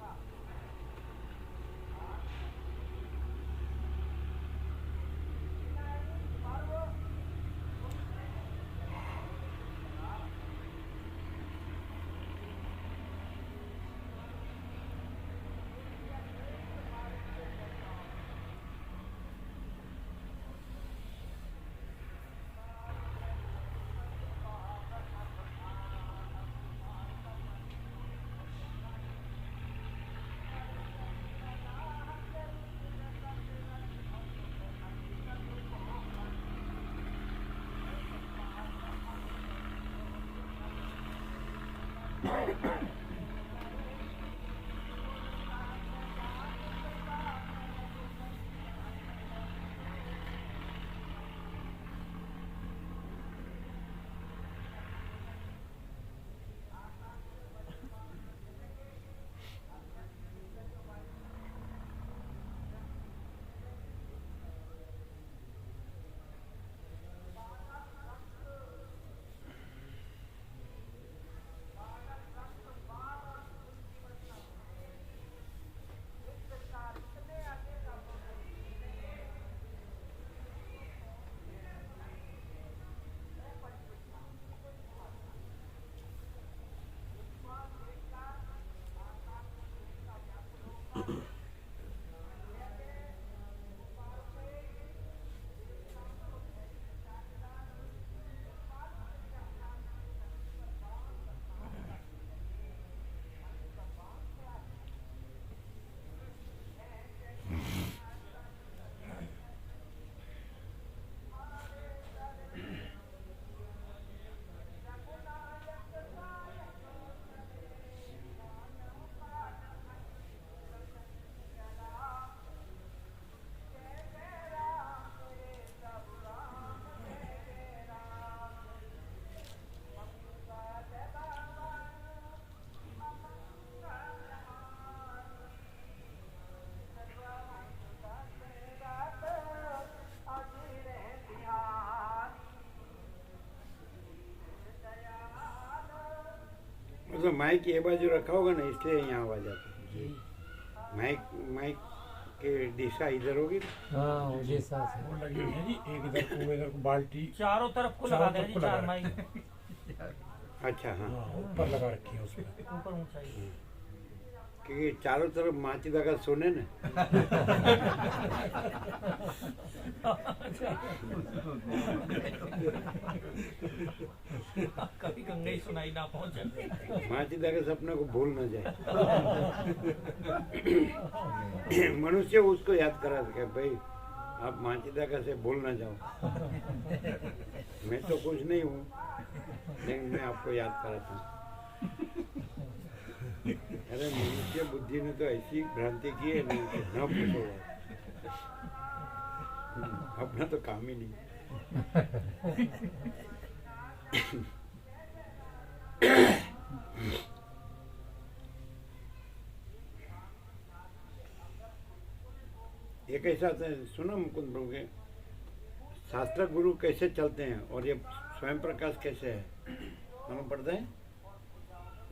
तो माइक ये बाजू रखा होगा ना, इसलिए यहाँ आवाज आती है। माइक माइक के दिशा इधर होगी ना? हाँ वो जैसा से वो लगी हुई है जी, एक इधर को इधर को बाल्टी चारों तरफ को चारों लगा दें तरफ जी, को चार लगा माइक अच्छा हाँ, हाँ, ऊपर लगा रखी है उसमें। ऊपर ऊंचाई। क्योंकि चारों तरफ माचिदा का सुने ना। कभी गंगा ही सुनाई ना पहुंचे। माचिदा के सपने को भूल न जाए। मनुष्य उसको याद करा सके, भाई आप माचिदा का से भूल न जाओ। मैं तो कुछ नहीं हूँ, लेकिन मैं आपको याद कराता हूँ। अरे मनुष्य बुद्धि ने तो ऐसी भ्रांति की है नहीं, न पूछो। अपना तो काम ही नहीं। एक ऐसा सुनो मुकुंद प्रभु के शास्त्र गुरु कैसे चलते हैं और ये स्वयं प्रकाश कैसे है, मालूम पड़ता है?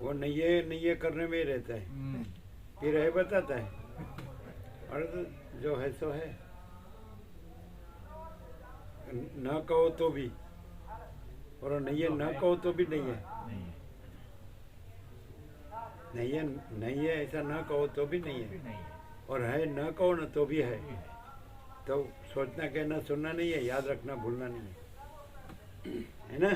वो नैये करने में ही रहता है, फिर है बताता है, और जो है सो है, न कहो तो भी, और नैये न कहो तो भी नहीं है, नहीं है ऐसा न कहो तो भी नहीं है, और है न कहो न तो भी है। तो सोचना कहना सुनना नहीं है, याद रखना भूलना नहीं है ना?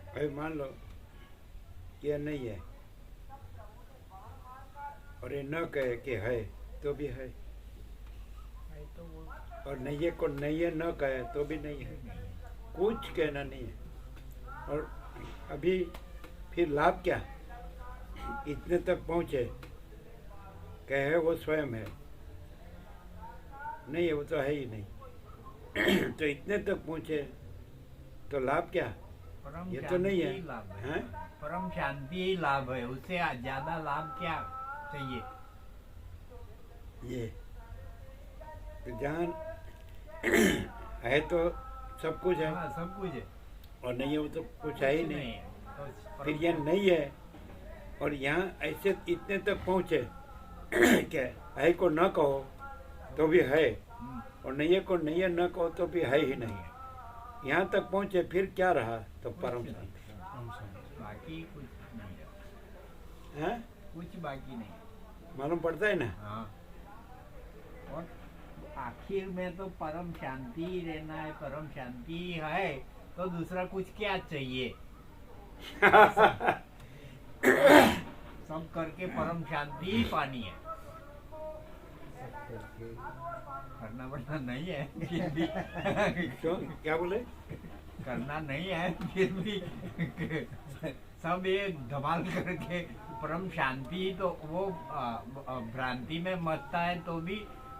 भाई मान लो कि यह नहीं है, और ये न कहे कि है तो भी है, तो वो और नहीं को नहीं है न कहे तो भी नहीं है, कुछ कहना नहीं है। और अभी फिर लाभ क्या, इतने तक पहुँचे कहे वो स्वयं है, नहीं है वो तो है ही नहीं। तो इतने तक पहुँचे तो लाभ क्या, परम ये तो नहीं है, शांति ही लाभ है। हैं? परम शांति ही लाभ है, उससे ज्यादा लाभ क्या चाहिए। ये तो जहाँ है तो सब कुछ है, हाँ, सब कुछ है, और नहीं है वो तो कुछ है ही कुछ नहीं। है। तो फिर परम यह नहीं है, और यहाँ ऐसे इतने तक पहुँचे क्या है को न कहो तो भी है, और नहीं है को नहीं है न कहो तो भी है ही नहीं। यहाँ तक पहुँचे फिर क्या रहा, तो परम शांति। बाकी कुछ नहीं है, हैं? कुछ बाकी नहीं। मालूम पड़ता है ना। हाँ, और आखिर में तो परम शांति ही रहना है, परम शांति ही है, तो दूसरा कुछ क्या चाहिए। सब करके परम शांति ही पानी है, करना बढ़ना नहीं है फिर भी। क्यों, क्या बोले, करना नहीं है फिर भी सब ये धमाल करके परम शांति, तो वो भ्रांति में मचता है तो भी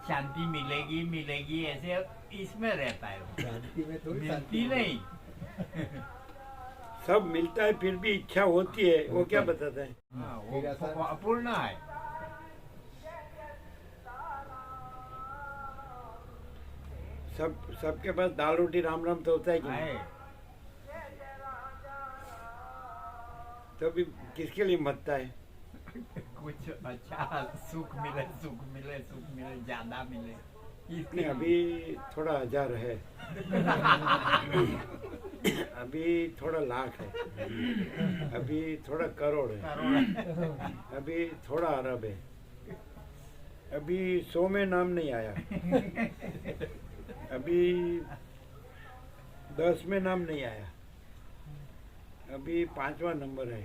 शांति मिलेगी मिलेगी ऐसे इसमें रहता है, शांति में थोड़ी मिलती शांति नहीं। सब मिलता है फिर भी इच्छा होती है, वो क्या बताता है। हाँ, वो अपूर्ण है। सबके पास दाल रोटी राम राम तो होता है कि नहीं? तो भी किसके लिए मरता है। कुछ अच्छा सुख मिले सुख मिले सुख मिले ज्यादा मिले, नहीं अभी थोड़ा हजार है, अभी थोड़ा लाख है, अभी थोड़ा करोड़ है, अभी थोड़ा अरब है, अभी 100 में नाम नहीं आया, अभी 10 में नाम नहीं आया, अभी 5वां नंबर है।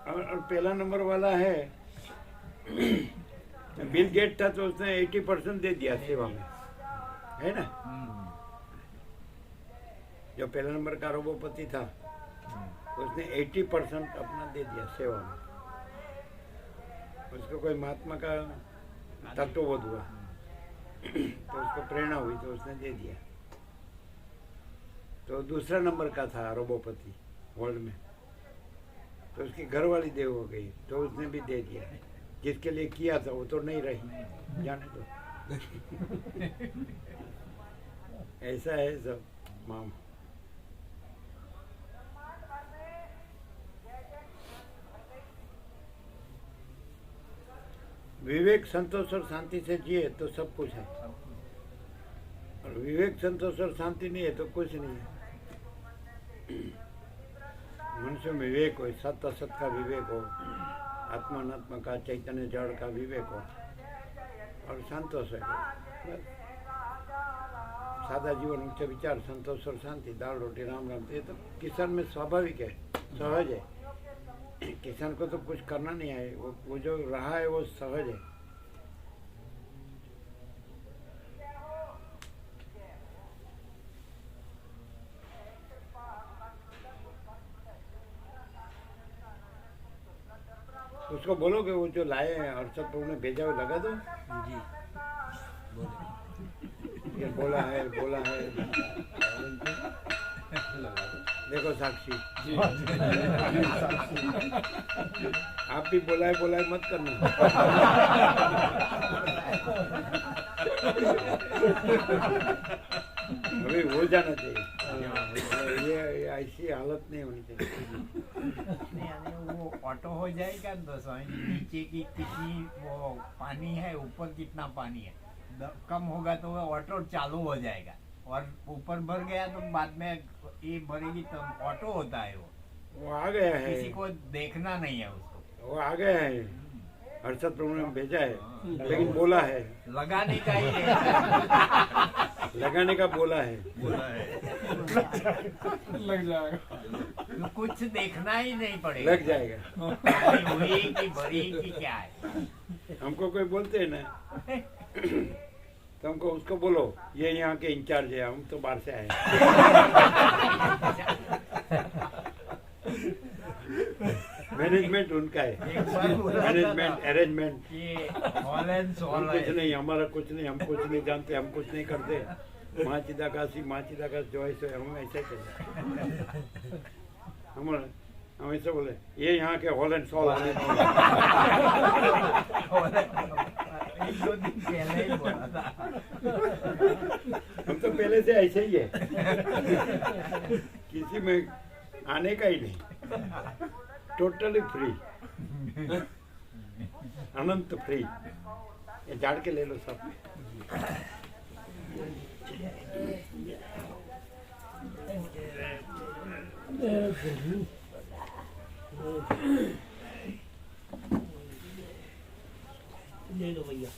और पहला नंबर वाला है बिल गेट था, तो उसने 80% दे दिया सेवा में, है ना। जो पहला नंबर का अरबोपति था उसने 80% अपना दे दिया सेवा में। उसको कोई महात्मा का तत्वबोध हुआ तो उसको प्रेरणा हुई तो उसने दे दिया। तो दूसरा नंबर का था अरबोपति वर्ल्ड में, तो उसकी घरवाली देव हो गई तो उसने भी दे दिया। जिसके लिए किया था वो तो नहीं रही, जाने दो। ऐसा है सब माम। विवेक संतोष और शांति से जिए तो सब कुछ है, और विवेक संतोष और शांति नहीं है तो कुछ नहीं है। मनुष्य में विवेक हो, सत्य असत का विवेक हो, आत्मा अनात्मा का, चैतन्य जड़ का विवेक हो, और संतोष है बस। सादा जीवन, उच्च विचार, संतोष और शांति, दाल रोटी राम राम, ये तो किसान में स्वाभाविक है, सहज है। किसान को तो कुछ करना नहीं है, वो जो रहा है वो सहज है। उसको बोलो कि वो जो लाए हैं और सब तुमने भेजा हुआ लगा दो। जी ये बोला है देखो साक्षी, आप भी बोला है मत करना। अभी हो जाना चाहिए, ये ऐसी हालत नहीं होनी चाहिए। वो ऑटो हो जाएगा तो नीचे की कितनी वो पानी है, ऊपर कितना पानी है, कम होगा तो वो ऑटो चालू हो जाएगा, और ऊपर भर गया तो बाद में ये भरेगी तो ऑटो होता है वो आ गया है, किसी को देखना नहीं है उसको, वो आ गया है। हर्षद प्रभु ने भेजा है, लेकिन बोला है लगाने का ही लगाने का बोला है। लग जाएगा। तो कुछ देखना ही नहीं पड़ेगा। लग जाएगा। खाली हुई कि भरी कि क्या है। हमको कोई बोलते हैं ना तो हमको उसको बोलो ये यहाँ के इंचार्ज है, हम तो बाहर से आए हैं। मैनेजमेंट उनका है, मैनेजमेंट अरेंजमेंट। ये हॉल एंड हम सोल कुछ नहीं, हमारा कुछ नहीं, हम कुछ नहीं जानते, हम कुछ नहीं करते। माँ चिदाकाशी जो है हम ऐसे कहते। हम ऐसे बोले ये यहाँ के हॉल एंड सोल। एक दो दिन पहले ही बोला था। हम तो पहले से ऐसे ही है, किसी में आने का ही नहीं, टोटली फ्री, अनंत फ्री। ये झाड़ के ले लो सब। ले लो भैया।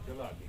चलो आगे।